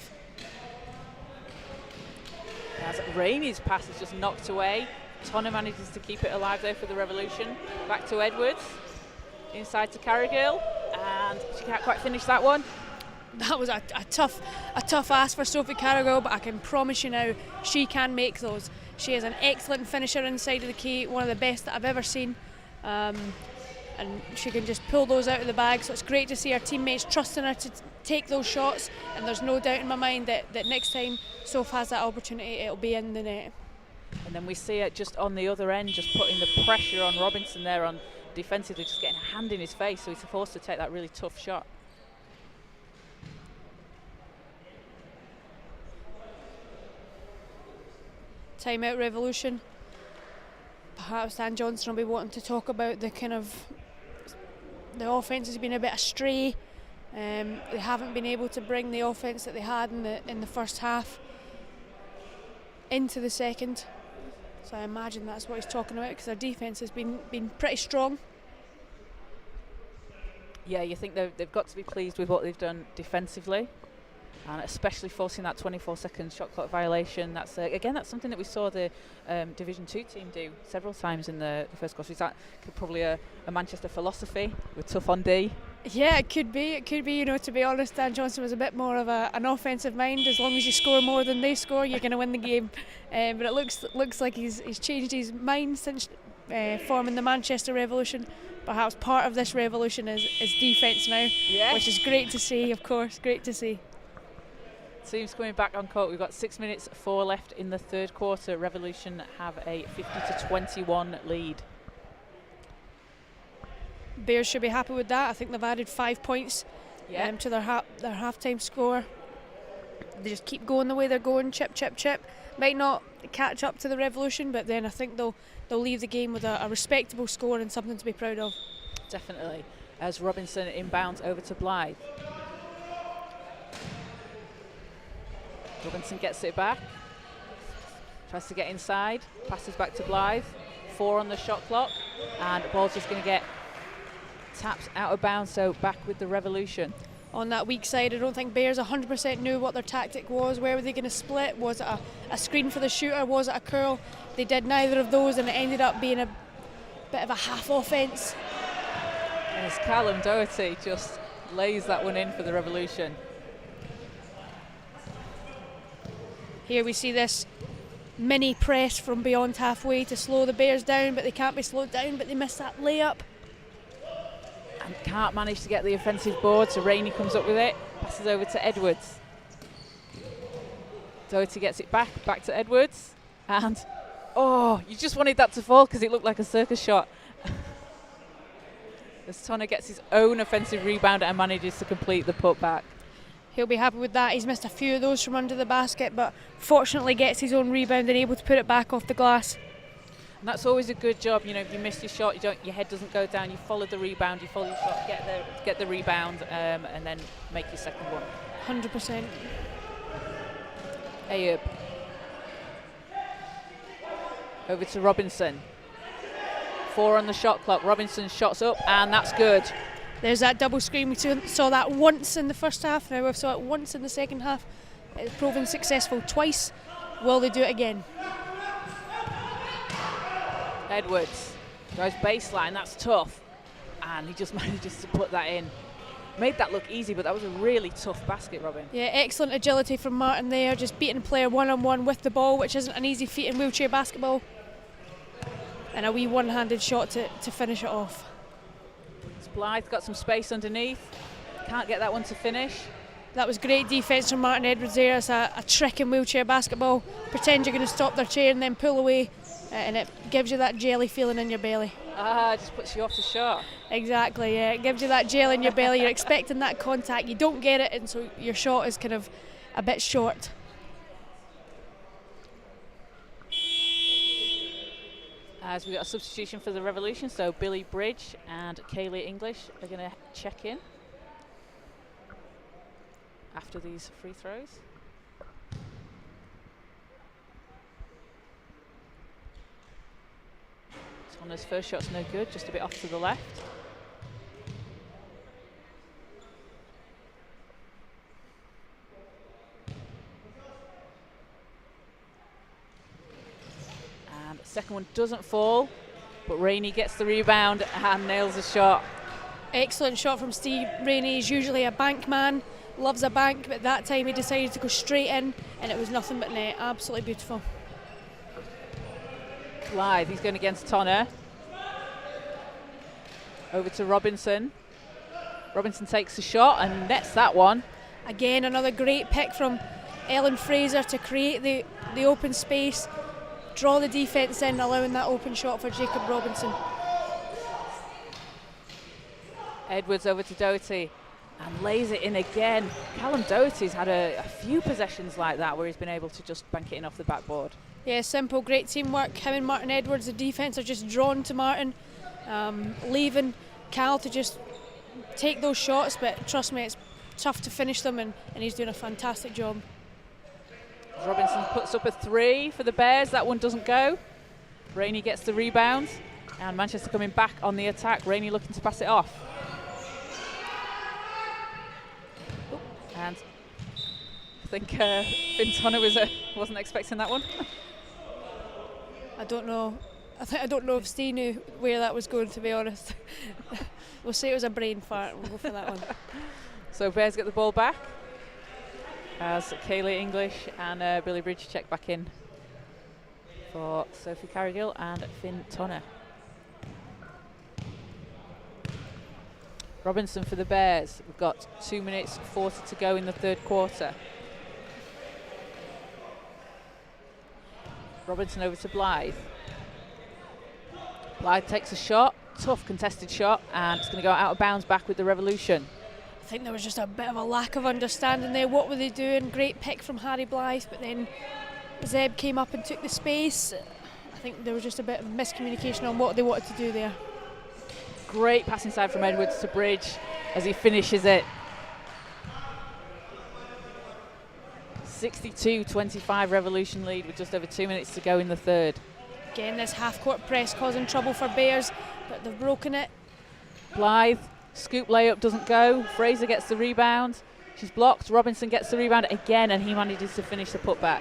As Rainey's pass is just knocked away. Tonner manages to keep it alive though for the Revolution. Back to Edwards, inside to Carrigill, and she can't quite finish that one. That was a tough ask for Sophie Carrigill, but I can promise you now, she can make those. She is an excellent finisher inside of the key, one of the best that I've ever seen, and she can just pull those out of the bag. So it's great to see her teammates trusting her take those shots, and there's no doubt in my mind that next time Soph has that opportunity, it'll be in the net. And then we see it just on the other end, just putting the pressure on Robinson there on defensively, just getting a hand in his face, so he's forced to take that really tough shot. Timeout Revolution. Perhaps Dan Johnson will be wanting to talk about the offense has been a bit astray. They haven't been able to bring the offense that they had in the first half into the second. So I imagine that's what he's talking about, because their defence has been pretty strong. Yeah, you think they've got to be pleased with what they've done defensively, and especially forcing that 24-second shot clock violation. That's again, that's something that we saw the Division 2 team do several times in the first quarter. Is that probably a Manchester philosophy? We're tough on D. Yeah, it could be. It could be. You know, to be honest, Dan Johnson was a bit more of an offensive mind. As long as you score more than they score, you're going to win the game. But it looks like he's changed his mind since forming the Manchester Revolution. Perhaps part of this revolution is defence now, yes, which is great to see. Of course, great to see. Teams coming back on court. We've got 6 minutes 4 left in the third quarter. Revolution have a 50-21 lead. Bears should be happy with that. I think they've added 5 points to their half-time score. They just keep going the way they're going, chip, chip, chip. Might not catch up to the Revolution, but then I think they'll leave the game with a respectable score and something to be proud of. Definitely. As Robinson inbounds over to Blythe. Robinson gets it back, tries to get inside, passes back to Blythe. 4 on the shot clock, and the ball's just going to get tapped out of bounds, so back with the Revolution. On that weak side, I don't think Bears 100% knew what their tactic was. Where were they going to split? Was it a screen for the shooter? Was it a curl? They did neither of those, and it ended up being a bit of a half offence. As Callum Doherty just lays that one in for the Revolution. Here we see this mini press from beyond halfway to slow the Bears down, but they can't be slowed down, but they miss that layup. And can't manage to get the offensive board, so Rainey comes up with it, passes over to Edwards. Doherty gets it back to Edwards, and you just wanted that to fall because it looked like a circus shot. As Tonner gets his own offensive rebound and manages to complete the putback. He'll be happy with that. He's missed a few of those from under the basket, but fortunately gets his own rebound and able to put it back off the glass. And that's always a good job. You know, if you miss your shot, your head doesn't go down. You follow the rebound, you follow your shot, get the rebound, and then make your second one. 100%. Ayub. Over to Robinson. 4 on the shot clock. Robinson shots up, and that's good. There's that double screen. We saw that once in the first half. Now we've saw it once in the second half. It's proven successful twice. Will they do it again? Edwards goes baseline. That's tough, and he just manages to put that in. Made that look easy, but that was a really tough basket, Robin. Yeah, excellent agility from Martin there, just beating a player one-on-one with the ball, which isn't an easy feat in wheelchair basketball. And a wee one-handed shot to finish it off. Blythe got some space underneath. Can't get that one to finish. That was great defence from Martin Edwards there. It's a trick in wheelchair basketball. Pretend you're going to stop their chair and then pull away, and it gives you that jelly feeling in your belly. Just puts you off the shot. Exactly, yeah. It gives you that gel in your belly. You're expecting that contact. You don't get it, and so your shot is kind of a bit short. As we got a substitution for the Revolution, so Billy Bridge and Kaylee English are going to check in after these free throws. Tonner's first shot's no good, just a bit off to the left. Second one doesn't fall, but Rainey gets the rebound and nails the shot. Excellent shot from Steve Rainey. He's usually a bank man, loves a bank, but that time he decided to go straight in, and it was nothing but net. Absolutely beautiful. Blythe, he's going against Tonner. Over to Robinson. Robinson takes a shot and nets that one. Again, another great pick from Ellen Fraser to create the open space, draw the defence in, allowing that open shot for Jacob Robinson. Edwards over to Doherty and lays it in again. Callum Doherty's had a few possessions like that where he's been able to just bank it in off the backboard. Yeah, simple, great teamwork. Him and Martin Edwards, the defence are just drawn to Martin, leaving Cal to just take those shots, but trust me, it's tough to finish them, and he's doing a fantastic job. Robinson puts up a 3 for the Bears. That one doesn't go. Rainey gets the rebound, and Manchester coming back on the attack. Rainey looking to pass it off. And I think Finn Tonner wasn't expecting that one. I don't know. I don't know if Steve knew where that was going, to be honest. We'll say it was a brain fart. We'll go for that one. So Bears get the ball back as Kaylee English and Billy Bridge check back in for Sophie Carrigill and Finn Tonner. Robinson for the Bears. We've got 2 minutes 40 to go in the third quarter. Robinson over to Blythe. Blythe takes a shot, tough contested shot, and it's going to go out of bounds back with the Revolution. I think there was just a bit of a lack of understanding there. What were they doing? Great pick from Harry Blythe, but then Zeb came up and took the space. I think there was just a bit of miscommunication on what they wanted to do there. Great pass inside from Edwards to Bridge as he finishes it. 62-25 Revolution lead with just over 2 minutes to go in the third. Again, this half-court press causing trouble for Bears, but they've broken it. Blythe, scoop layup doesn't go. Fraser gets the rebound. She's blocked. Robinson gets the rebound again, and he manages to finish the putback.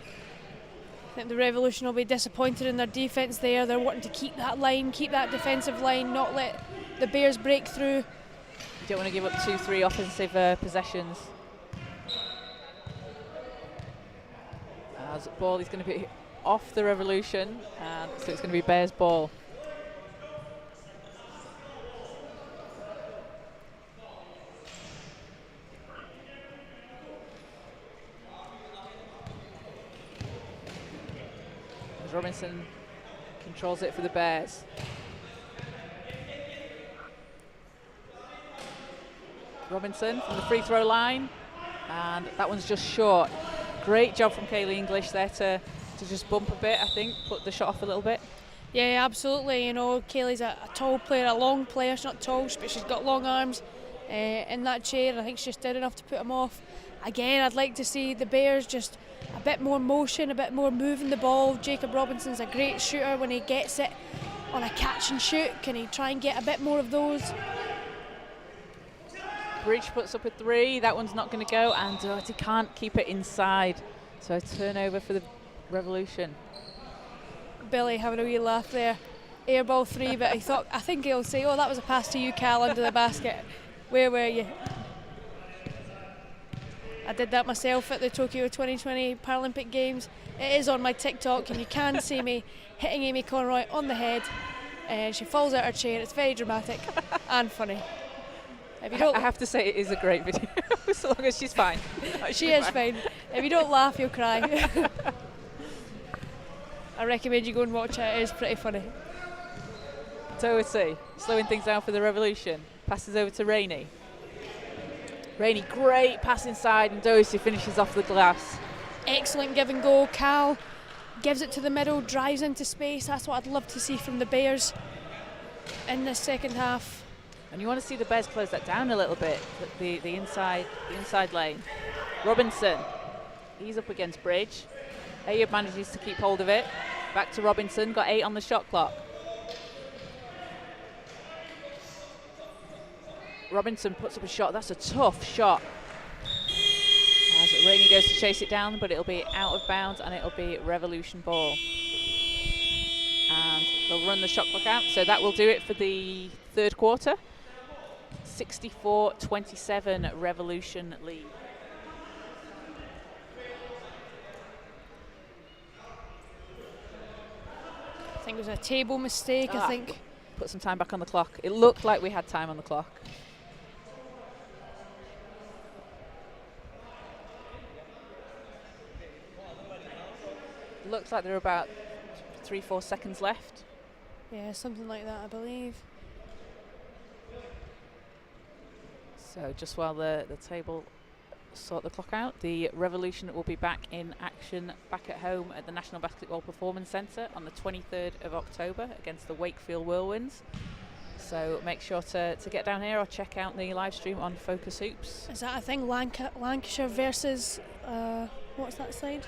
I think the Revolution will be disappointed in their defence there. They're wanting to keep that line, keep that defensive line, not let the Bears break through. You don't want to give up 2-3 offensive possessions. As ball is going to be off the Revolution, and so it's going to be Bears ball. As Robinson controls it for the Bears. Robinson from the free throw line, and that one's just short. Great job from Kaylee English there to just bump a bit, I think, put the shot off a little bit. Yeah, absolutely. You know, Kaylee's a tall player, a long player. She's not tall, but she's got long arms in that chair, and I think she just did enough to put them off. Again, I'd like to see the Bears just a bit more motion, a bit more moving the ball. Jacob Robinson's a great shooter when he gets it on a catch and shoot. Can he try and get a bit more of those? Bridge puts up a 3, that one's not going to go, and Doherty can't keep it inside. So a turnover for the Revolution. Billy having a wee laugh there. Airball 3, but I think he'll say, oh, that was a pass to you, Cal, under the basket. Where were you? I did that myself at the Tokyo 2020 Paralympic Games. It is on my TikTok, and you can see me hitting Amy Conroy on the head, and she falls out her chair. It's very dramatic and funny. If you don't, I have to say it is a great video, so long as she's fine. She is fine. If you don't laugh, you'll cry. I recommend you go and watch it. It is pretty funny. Doherty slowing things down for the Revolution. Passes over to Rainey. Rainey, great pass inside, and Doherty finishes off the glass. Excellent give and go. Cal gives it to the middle, drives into space. That's what I'd love to see from the Bears in this second half. And you want to see the Bears close that down a little bit, the inside lane. Robinson, he's up against Bridge. Ayub manages to keep hold of it. Back to Robinson, got 8 on the shot clock. Robinson puts up a shot, that's a tough shot. As Rainey goes to chase it down, but it'll be out of bounds and it'll be Revolution ball. And they'll run the shot clock out, so that will do it for the third quarter. 64-27 Revolution lead. I think it was a table mistake. I think put some time back on the clock. It looked like we had time on the clock. Looks like there are about 3-4 seconds left. Yeah, something like that, I believe. So just while the table sort the clock out, the Revolution will be back in action back at home at the National Basketball Performance Centre on the 23rd of October against the Wakefield Whirlwinds. So make sure to get down here or check out the live stream on Focus Hoops. Is that a thing? Lancashire versus what's that side?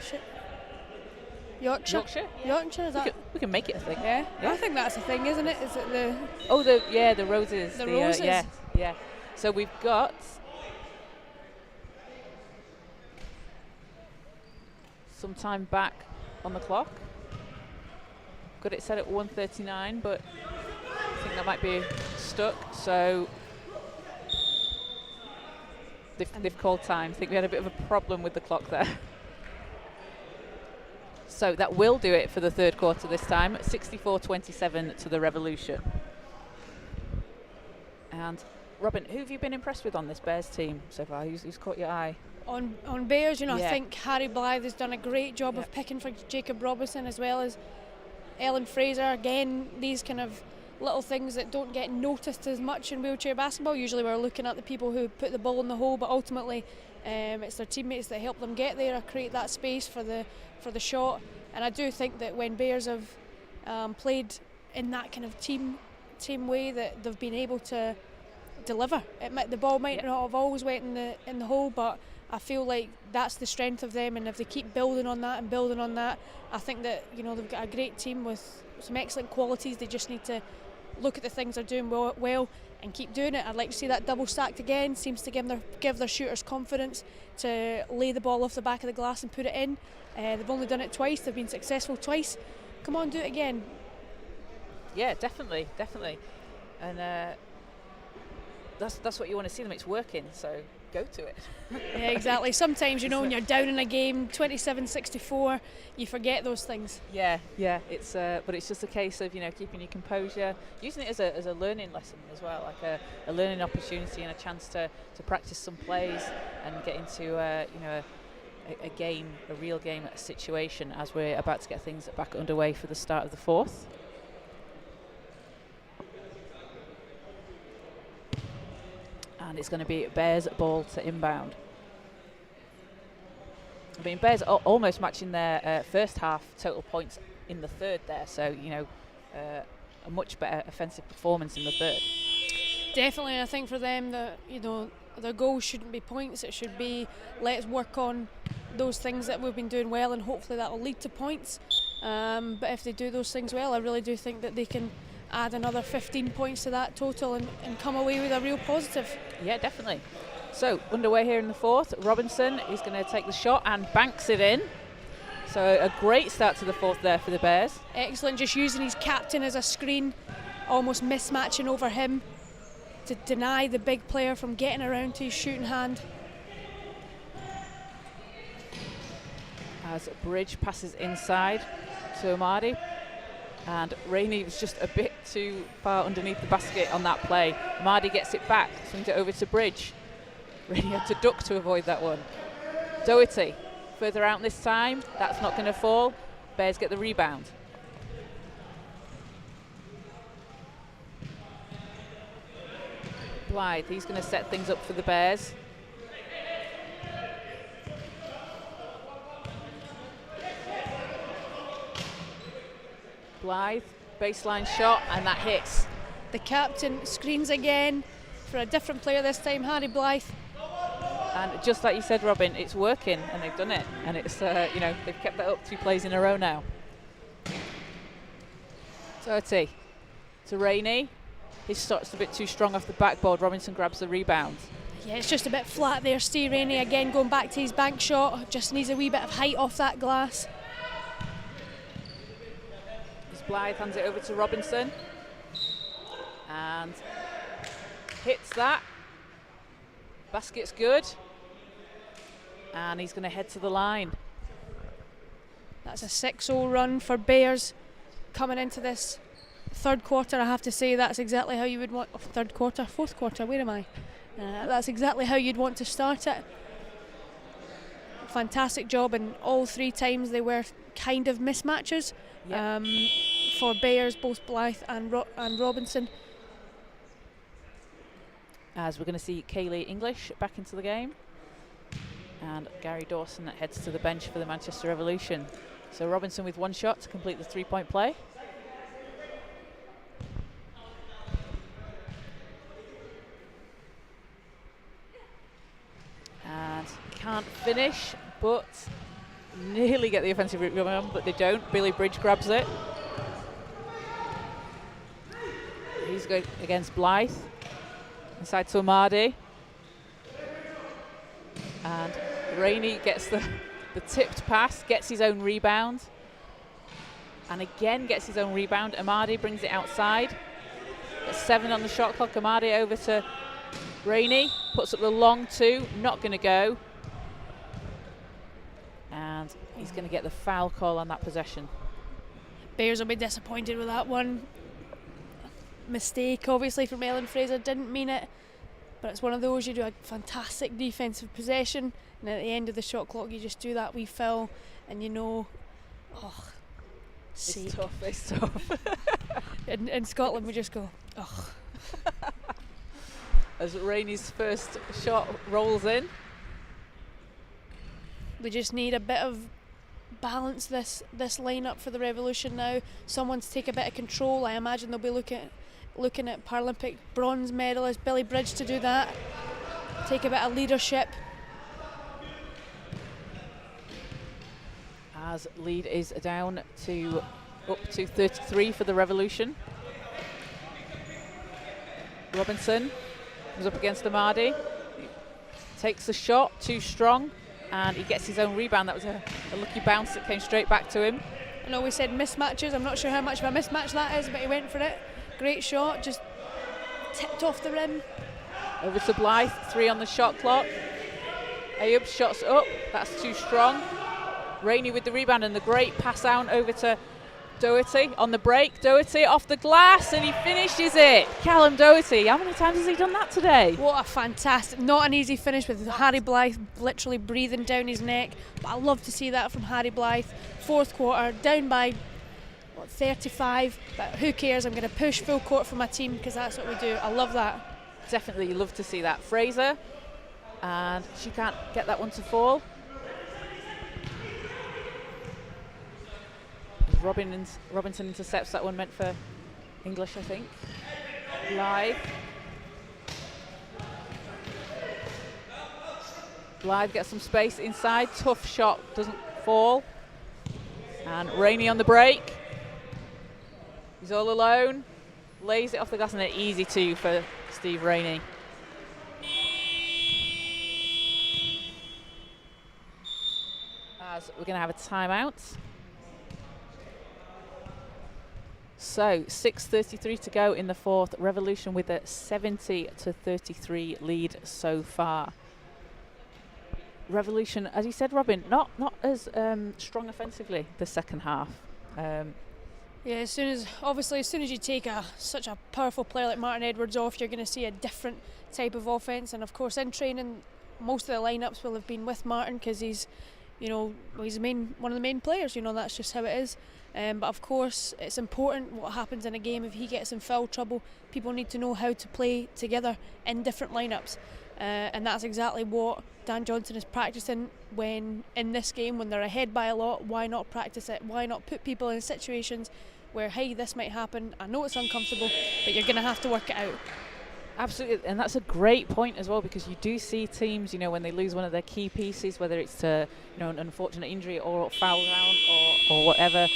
Yorkshire. Yorkshire. Is that? We can make it a thing. Yeah. I think that's a thing, isn't it? Is it the? Oh, the Roses. The Roses. Yeah. So we've got some time back on the clock. Got it set at 1:39, but I think that might be stuck. So they've called time. I think we had a bit of a problem with the clock there. So that will do it for the third quarter this time. 64-27 to the Revolution. And Robin, who have you been impressed with on this Bears team so far? Who's caught your eye? On Bears, I think Harry Blythe has done a great job of picking for Jacob Robinson, as well as Ellen Fraser. Again, these kind of little things that don't get noticed as much in wheelchair basketball. Usually we're looking at the people who put the ball in the hole, but ultimately it's their teammates that help them get there or create that space for the shot. And I do think that when Bears have played in that kind of team way, that they've been able to deliver. The ball might not have always went in the hole, but I feel like that's the strength of them, and if they keep building on that, I think that they've got a great team with some excellent qualities. They just need to look at the things they're doing well and keep doing it. I'd like to see that double stacked again. Seems to give their shooters confidence to lay the ball off the back of the glass and put it in. They've only done it twice. They've been successful twice. Come on, do it again. Yeah, definitely. And that's what you want to see them. It's working, so go to it. Yeah, exactly. Sometimes when you're down in a game 27-64, you forget those things. Yeah. It's but it's just a case of keeping your composure, using it as a learning lesson as well, like a learning opportunity and a chance to practice some plays and get into a game, a real game situation, as we're about to get things back underway for the start of the fourth. And it's going to be Bears ball to inbound. I mean, Bears are almost matching their first half total points in the third there, so a much better offensive performance in the third. Definitely, I think for them that their goal shouldn't be points. It should be, let's work on those things that we've been doing well, and hopefully that will lead to points. But if they do those things well, I really do think that they can add another 15 points to that total and come away with a real positive. Yeah, definitely. So underway here in the fourth, Robinson is going to take the shot and banks it in. So a great start to the fourth there for the Bears. Excellent, just using his captain as a screen, almost mismatching over him to deny the big player from getting around to his shooting hand. As Bridge passes inside to Amadi. And Rainey was just a bit too far underneath the basket on that play. Amadi gets it back, swings it over to Bridge. Rainey had to duck to avoid that one. Doherty further out this time. That's not going to fall. Bears get the rebound. Blythe, he's going to set things up for the Bears. Blythe, baseline shot, and that hits. The captain screens again for a different player this time, Harry Blythe. And just like you said, Robin, it's working, and they've done it. And it's, they've kept that up 2 plays in a row now. Doherty to Rainey. His shot's a bit too strong off the backboard. Robinson grabs the rebound. Yeah, it's just a bit flat there. Steve Rainey again going back to his bank shot. Just needs a wee bit of height off that glass. Blythe hands it over to Robinson and hits that. Basket's good, and he's going to head to the line. That's a 6-0 run for Bears coming into this third quarter, I have to say that's exactly how you would want. Third quarter, fourth quarter, where am I? That's exactly how you'd want to start it. Fantastic job, and all 3 times they were kind of mismatches. Yep. For Bears, both Blythe and Robinson. As we're going to see Kaylee English back into the game, and Gary Dawson that heads to the bench for the Manchester Revolution. So Robinson with 1 shot to complete the 3-point play. And can't finish, but nearly get the offensive rebound, but they don't. Billy Bridge grabs it. He's going against Blythe. Inside to Amadi. And Rainey gets the tipped pass, gets his own rebound. And again gets his own rebound. Amadi brings it outside. Got 7 on the shot clock. Amadi over to Rainey. Puts up the long 2. Not going to go. And he's going to get the foul call on that possession. Bears will be disappointed with that one. Mistake, obviously, from Ellen Fraser. Didn't mean it. But it's one of those, you do a fantastic defensive possession, and at the end of the shot clock, you just do that wee foul, and you know, It's tough, it's tough. in Scotland, we just go, oh. As Rainey's first shot rolls in. We just need a bit of balance this lineup for the Revolution now. Someone to take a bit of control. I imagine they'll be looking at Paralympic bronze medalist Billy Bridge to do that. Take a bit of leadership. As lead is down to up to 33 for the Revolution. Robinson comes up against Amadi. Takes a shot, too strong, and he gets his own rebound. That was a lucky bounce that came straight back to him. I know we said mismatches. I'm not sure how much of a mismatch that is, but he went for it. Great shot, just tipped off the rim. Over to Blythe, 3 on the shot clock. Ayub shots up, that's too strong. Rainey with the rebound and the great pass out over to Doherty on the break. Doherty off the glass and he finishes it. Callum Doherty, how many times has he done that today? What a fantastic, not an easy finish with Harry Blythe literally breathing down his neck. But I love to see that from Harry Blythe. Fourth quarter, down by 35, but who cares? I'm going to push full court for my team because that's what we do. I love that. Definitely love to see that. Fraser, and she can't get that one to fall. Robinson intercepts that one, meant for English, I think. Blythe gets some space inside. Tough shot, doesn't fall. And Rainey on the break. He's all alone. Lays it off the glass and an easy 2 for Steve Rainey. As we're going to have a timeout. So 6:33 to go in the fourth. Revolution with a 70-33 lead so far. Revolution, as you said, Robin, not as strong offensively the second half. Yeah, as soon as you take such a powerful player like Martin Edwards off, you're going to see a different type of offence. And of course, in training, most of the lineups will have been with Martin because he's one of the main players. That's just how it is. But of course, it's important what happens in a game. If he gets in foul trouble, people need to know how to play together in different lineups. And that's exactly what Dan Johnson is practicing when in this game, when they're ahead by a lot. Why not practice it? Why not put people in situations where, hey, this might happen, I know it's uncomfortable, but you're going to have to work it out. Absolutely, and that's a great point as well, because you do see teams, when they lose one of their key pieces, whether it's to, an unfortunate injury or foul round or whatever,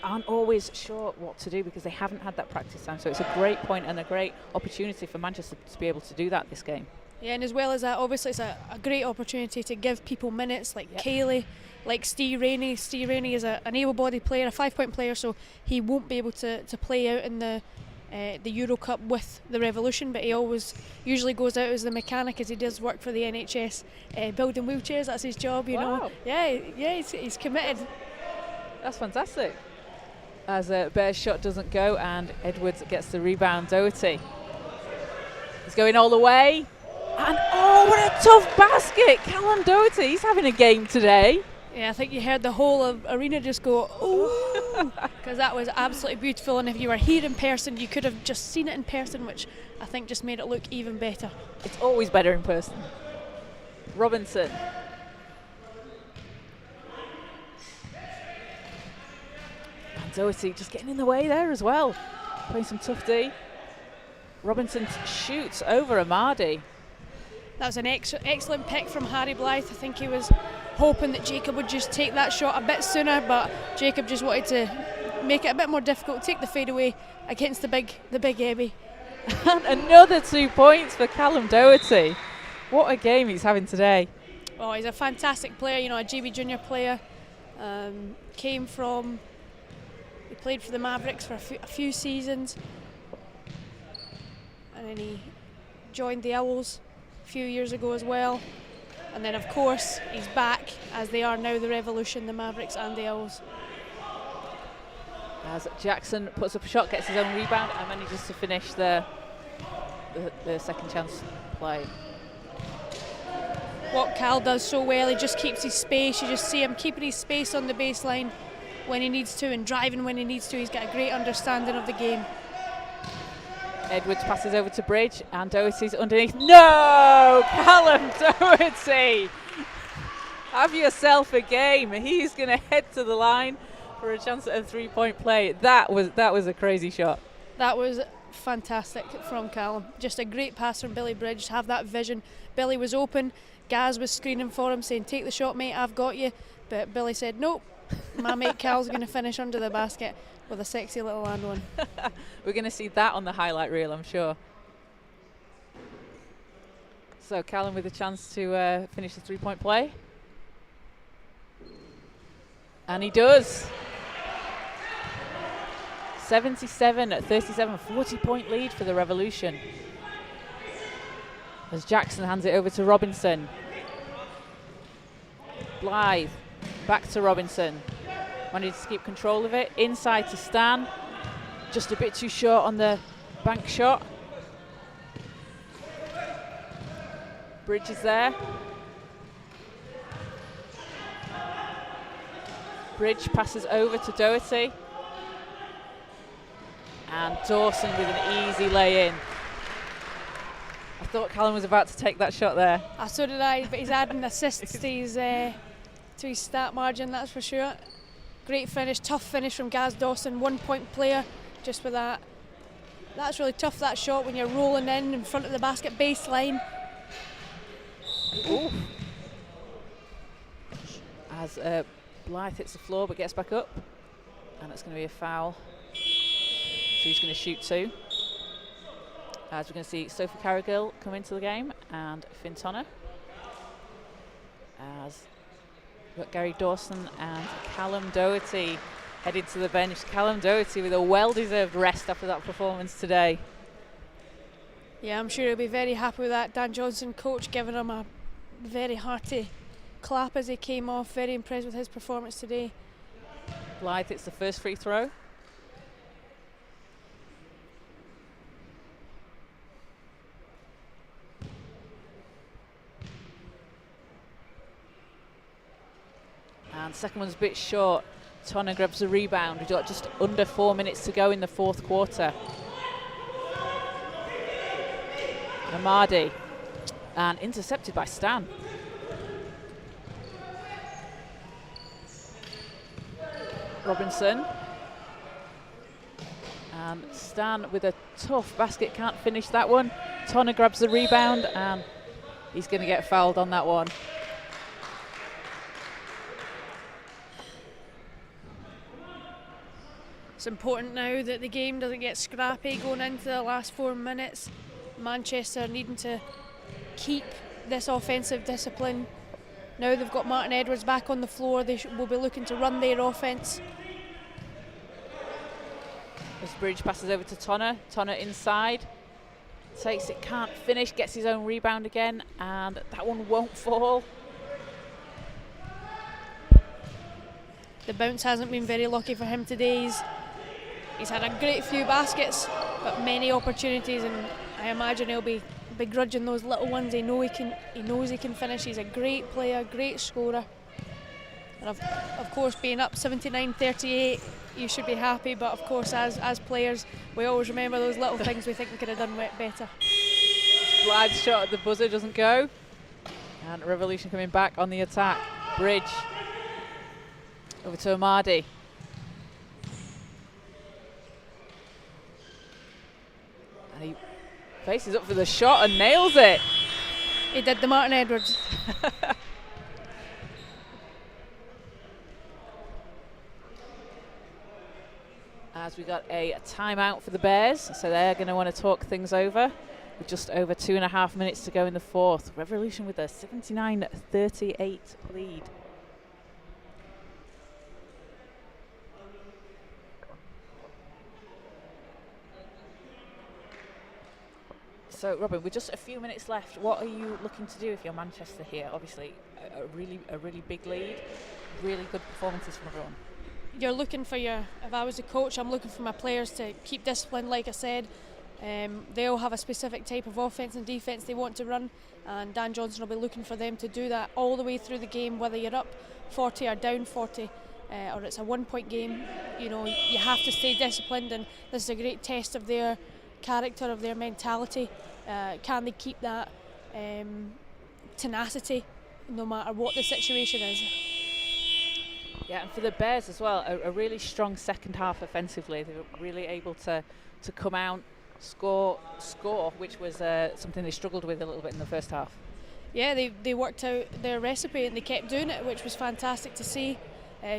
aren't always sure what to do because they haven't had that practice time. So it's a great point and a great opportunity for Manchester to be able to do that this game. Yeah, and as well as that, obviously it's a great opportunity to give people minutes like Kaylee, like Steve Rainey. Steve Rainey is an able-bodied player, a 5-point player, so he won't be able to play out in the Euro Cup with the Revolution, but he usually goes out as the mechanic, as he does work for the NHS building wheelchairs. That's his job, you know. Yeah, he's committed. That's fantastic. as a Bears shot doesn't go, and Edwards gets the rebound. Doherty is going all the way, and oh, what a tough basket! Callum Doherty, he's having a game today. Yeah, I think you heard the whole arena just go, oh, because that was absolutely beautiful. And if you were here in person, you could have just seen it in person, which I think just made it look even better. It's always better in person. Robinson. And Doherty just getting in the way there as well. Playing some tough D. Robinson shoots over Amadi. That was an excellent pick from Harry Blythe. I think he was hoping that Jacob would just take that shot a bit sooner, but Jacob just wanted to make it a bit more difficult, take the fade away against the big Ebby. And another 2 points for Callum Doherty. What a game he's having today. Oh, he's a fantastic player, you know, a GB Junior player. He played for the Mavericks for a few seasons, and then he joined the Owls a few years ago as well. And then, of course, he's back, as they are now the Revolution, the Mavericks and the Owls. As Jackson puts up a shot, gets his own rebound, and manages to finish the second chance play. What Cal does so well, he just keeps his space. You just see him keeping his space on the baseline when he needs to and driving when he needs to. He's got a great understanding of the game. Edwards passes over to Bridge, and Doherty's underneath. No! Callum Doherty! Have yourself a game. He's going to head to the line for a chance at a three-point play. That was a crazy shot. That was fantastic from Callum. Just a great pass from Billy Bridge to have that vision. Billy was open. Gaz was screening for him, saying, "Take the shot, mate, I've got you." But Billy said, "Nope, my mate Cal's going to finish under the basket with a sexy little land one." We're going to see that on the highlight reel, I'm sure. So Callum with a chance to finish the three-point play. And he does. 77-37, 40-point lead for the Revolution. As Jackson hands it over to Robinson. Blythe back to Robinson. Managed to keep control of it. Inside to Stan. Just a bit too short on the bank shot. Bridge is there. Bridge passes over to Doherty. And Dawson with an easy lay-in. I thought Callum was about to take that shot there. So did I, but he's adding assists to his stat margin, that's for sure. Great finish, tough finish from Gaz Dawson, 1 point player just with that. That's really tough, that shot, when you're rolling in front of the basket baseline. Ooh. As Blythe hits the floor but gets back up, and it's going to be a foul. So he's going to shoot two. As we're going to see Sophie Carrigill come into the game and Finn Tonner. As we've got Gary Dawson and Callum Doherty headed to the bench. Callum Doherty with a well-deserved rest after that performance today. Yeah, I'm sure he'll be very happy with that. Dan Johnson, coach, giving him a very hearty clap as he came off. Very impressed with his performance today. Blythe, it's the first free throw. And second one's a bit short. Tonner grabs the rebound. We've got just under 4 minutes to go in the fourth quarter. Amadi. And intercepted by Stan. Robinson. And Stan with a tough basket, can't finish that one. Tonner grabs the rebound and he's going to get fouled on that one. It's important now that the game doesn't get scrappy going into the last 4 minutes. Manchester needing to keep this offensive discipline. Now they've got Martin Edwards back on the floor, they will be looking to run their offense. As Bridge passes over to Tonner. Tonner inside. Takes it, can't finish, gets his own rebound again, and that one won't fall. The bounce hasn't been very lucky for him today. He's had a great few baskets, but many opportunities, and I imagine he'll be begrudging those little ones. He knows he can finish. He's a great player, great scorer. And of course, being up 79-38, you should be happy, but of course, as players, we always remember those little things we think we could have done better. Blythe's shot at the buzzer doesn't go. And Revolution coming back on the attack. Bridge. Over to Amadi. And he faces up for the shot and nails it. He did the Martin Edwards. As we got a timeout for the Bears, so they're going to want to talk things over with just over 2.5 minutes to go in the fourth. Revolution with a 79-38 lead. So, Robin, with just a few minutes left, what are you looking to do if you're Manchester here? Obviously, a really big lead, really good performances from everyone. You're looking for if I was a coach, I'm looking for my players to keep disciplined, like I said. They all have a specific type of offence and defence they want to run, and Dan Johnson will be looking for them to do that all the way through the game, whether you're up 40 or down 40, or it's a 1-point game. You know, you have to stay disciplined, and this is a great test of their character, of their mentality. Can they keep that tenacity no matter what the situation is? Yeah, and for the Bears as well, a really strong second half offensively. They were really able to come out, score, which was something they struggled with a little bit in the first half. Yeah, they worked out their recipe and they kept doing it, which was fantastic to see.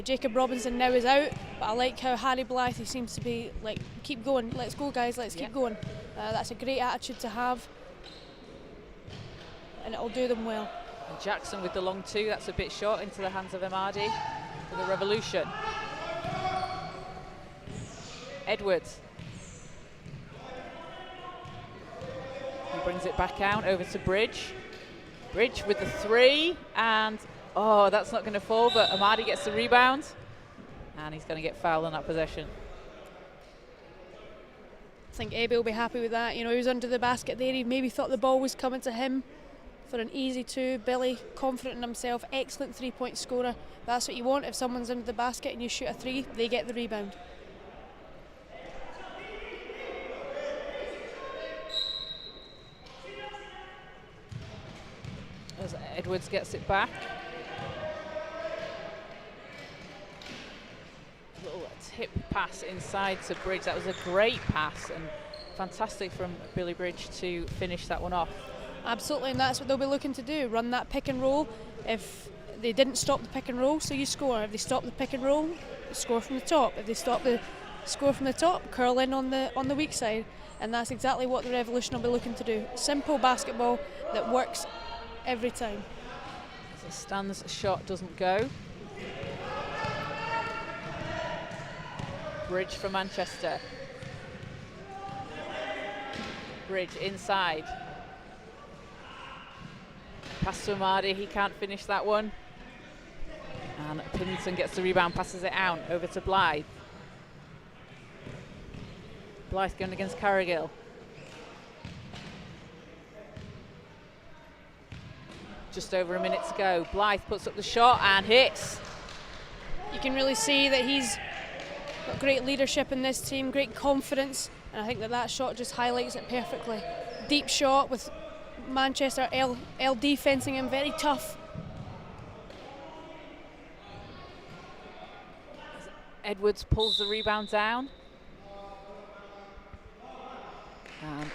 Jacob Robinson now is out, but I like how Harry Blythe, he seems to be like, keep going, let's go guys, let's keep going. That's a great attitude to have, and it'll do them well. And Jackson with the long two, that's a bit short into the hands of Amadi for the Revolution. Edwards. He brings it back out over to Bridge. Bridge with the three, and oh, that's not going to fall, but Amadi gets the rebound, and he's going to get fouled on that possession. I think Ebbe will be happy with that. You know, he was under the basket there. He maybe thought the ball was coming to him for an easy two. Billy, confident in himself, excellent three-point scorer. That's what you want. If someone's under the basket and you shoot a three, they get the rebound. As Edwards gets it back. A little tip pass inside to Bridge. That was a great pass and fantastic from Billy Bridge to finish that one off. Absolutely, and that's what they'll be looking to do, run that pick and roll. If they didn't stop the pick and roll, so you score. If they stop the pick and roll, you score from the top. If they stop the score from the top, curl in on the weak side. And that's exactly what the Revolution will be looking to do. Simple basketball that works every time. So Stan's shot doesn't go. Bridge for Manchester. Bridge inside. Pass to Amadi, he can't finish that one. And Pennington gets the rebound, passes it out over to Blythe. Blythe going against Carrigill. Just over a minute to go. Blythe puts up the shot and hits. You can really see that he's got great leadership in this team, great confidence, and I think that shot just highlights it perfectly. Deep shot with Manchester LD fencing him, very tough. Edwards pulls the rebound down. And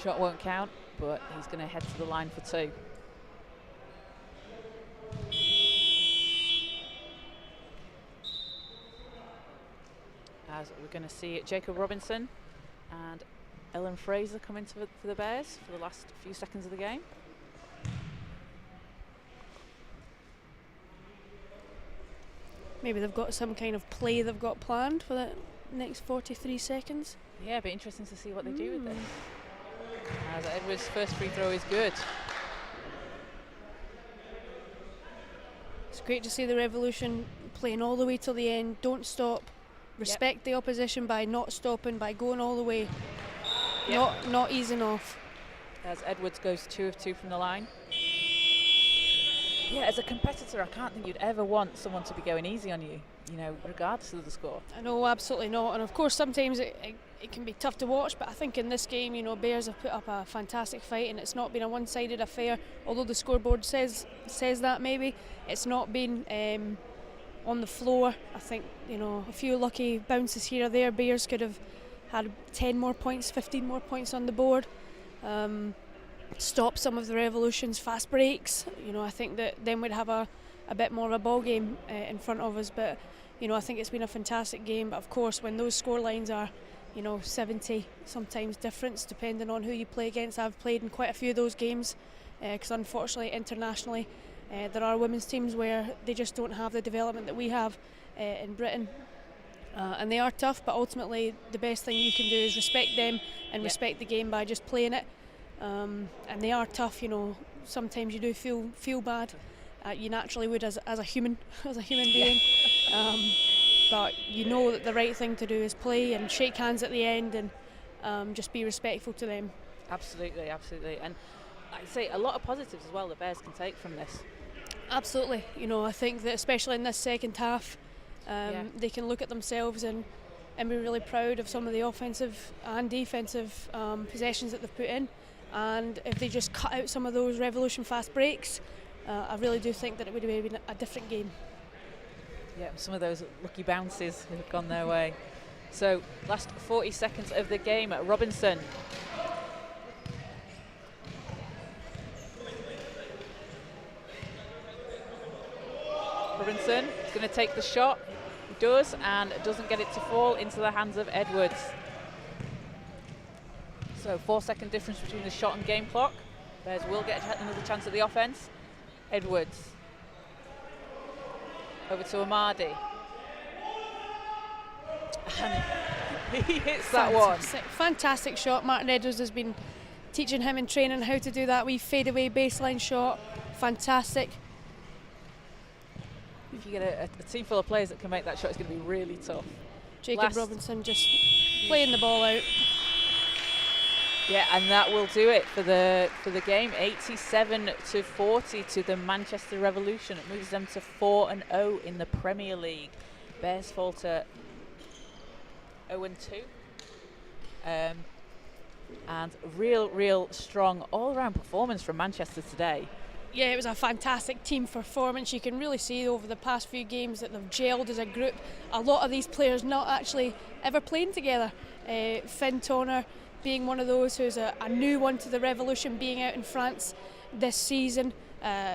shot won't count, but he's going to head to the line for two. As we're going to see Jacob Robinson and Ellen Fraser come in for the Bears for the last few seconds of the game. Maybe they've got some kind of play they've got planned for the next 43 seconds. Yeah, it'd be interesting to see what they do with this. As Edwards' first free throw is good. It's great to see the Revolution playing all the way till the end, don't stop. respect the opposition by not stopping, by going all the way, not easing off. As Edwards goes 2 of 2 from the line. Yeah, as a competitor, I can't think you'd ever want someone to be going easy on you, regardless of the score. I know, absolutely not. And of course, sometimes it can be tough to watch, but I think in this game, Bears have put up a fantastic fight, and it's not been a one-sided affair. Although the scoreboard says that maybe, it's not been on the floor. I think, a few lucky bounces here or there. Bears could have had 10 more points, 15 more points on the board. Stop some of the Revolution's fast breaks. I think that then we'd have a bit more of a ball game in front of us. But I think it's been a fantastic game. But of course, when those score lines are 70 sometimes difference depending on who you play against. I've played in quite a few of those games because unfortunately internationally there are women's teams where they just don't have the development that we have in Britain. And they are tough, but ultimately the best thing you can do is respect them and respect the game by just playing it. And they are tough, sometimes you do feel bad. You naturally would as a human being. But that the right thing to do is play and shake hands at the end and just be respectful to them. Absolutely. And I'd say a lot of positives as well the Bears can take from this. Absolutely. I think that especially in this second half, they can look at themselves and be really proud of some of the offensive and defensive possessions that they've put in. And if they just cut out some of those Revolution fast breaks, I really do think that it would have been a different game. Yeah, some of those lucky bounces have gone their way. So, last 40 seconds of the game. Robinson. Robinson is going to take the shot. He does, and doesn't get it to fall into the hands of Edwards. So 4-second difference between the shot and game clock. Bears will get another chance at the offense. Edwards. Over to Amadi. And he hits that one. Fantastic shot. Martin Edwards has been teaching him in training how to do that wee fadeaway baseline shot. Fantastic. If you get a team full of players that can make that shot, it's going to be really tough. Jacob Robinson just playing the ball out. Yeah, and that will do it for the game. 87-40 to the Manchester Revolution. It moves them to 4-0 in the Premier League. Bears fall to 0-2. And real strong all-round performance from Manchester today. Yeah, it was a fantastic team performance. You can really see over the past few games that they've gelled as a group. A lot of these players not actually ever playing together. Finn Toner being one of those who's a new one to the Revolution, being out in France this season,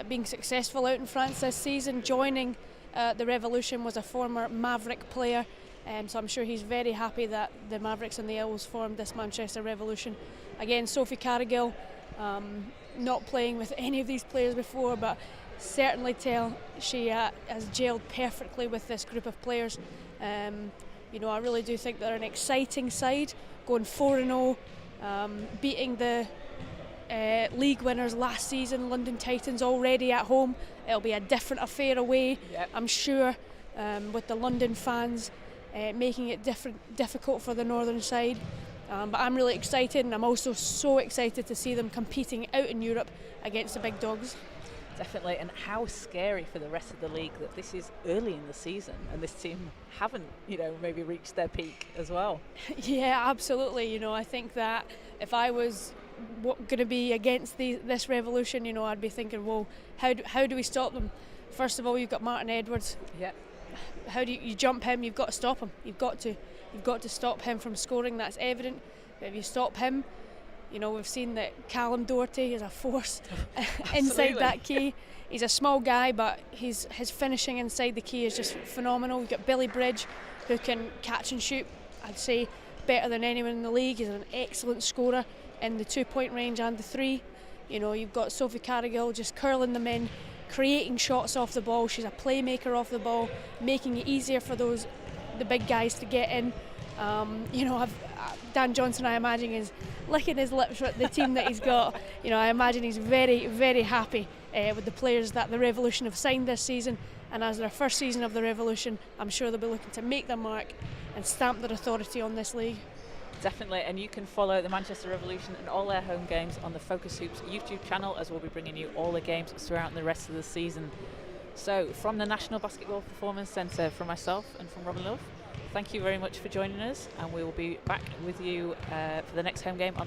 being successful out in France this season, joining the Revolution, was a former Maverick player, so I'm sure he's very happy that the Mavericks and the Owls formed this Manchester Revolution. Again, Sophie Carrigill, not playing with any of these players before, but certainly tell she has gelled perfectly with this group of players. I really do think they're an exciting side, going 4-0, beating the league winners last season, London Titans, already at home. It'll be a different affair away, I'm sure, with the London fans making it difficult for the northern side. But I'm really excited, and I'm also so excited to see them competing out in Europe against the big dogs. Definitely, and how scary for the rest of the league that this is early in the season and this team haven't, maybe reached their peak as well. Yeah, absolutely. I think that if I was going to be against this Revolution, I'd be thinking, well, how do we stop them? First of all, you've got Martin Edwards. Yeah. How do you jump him? You've got to stop him. You've got to stop him from scoring. That's evident. But if you stop him, we've seen that Callum Doherty is a force inside that key. He's a small guy, but his finishing inside the key is just phenomenal. We've got Billy Bridge, who can catch and shoot, I'd say, better than anyone in the league. He's an excellent scorer in the 2-point range and the 3. You've got Sophie Carrigill just curling them in, creating shots off the ball. She's a playmaker off the ball, making it easier for the big guys to get in. Dan Johnson, I imagine, is licking his lips at the team that he's got. I imagine he's very, very happy with the players that the Revolution have signed this season, and as their first season of the Revolution, I'm sure they'll be looking to make their mark and stamp their authority on this league. Definitely, and you can follow the Manchester Revolution and all their home games on the Focus Hoops YouTube channel, as we'll be bringing you all the games throughout the rest of the season. So from the National Basketball Performance Centre, from myself and from Robin Love, thank you very much for joining us, and we will be back with you for the next home game on the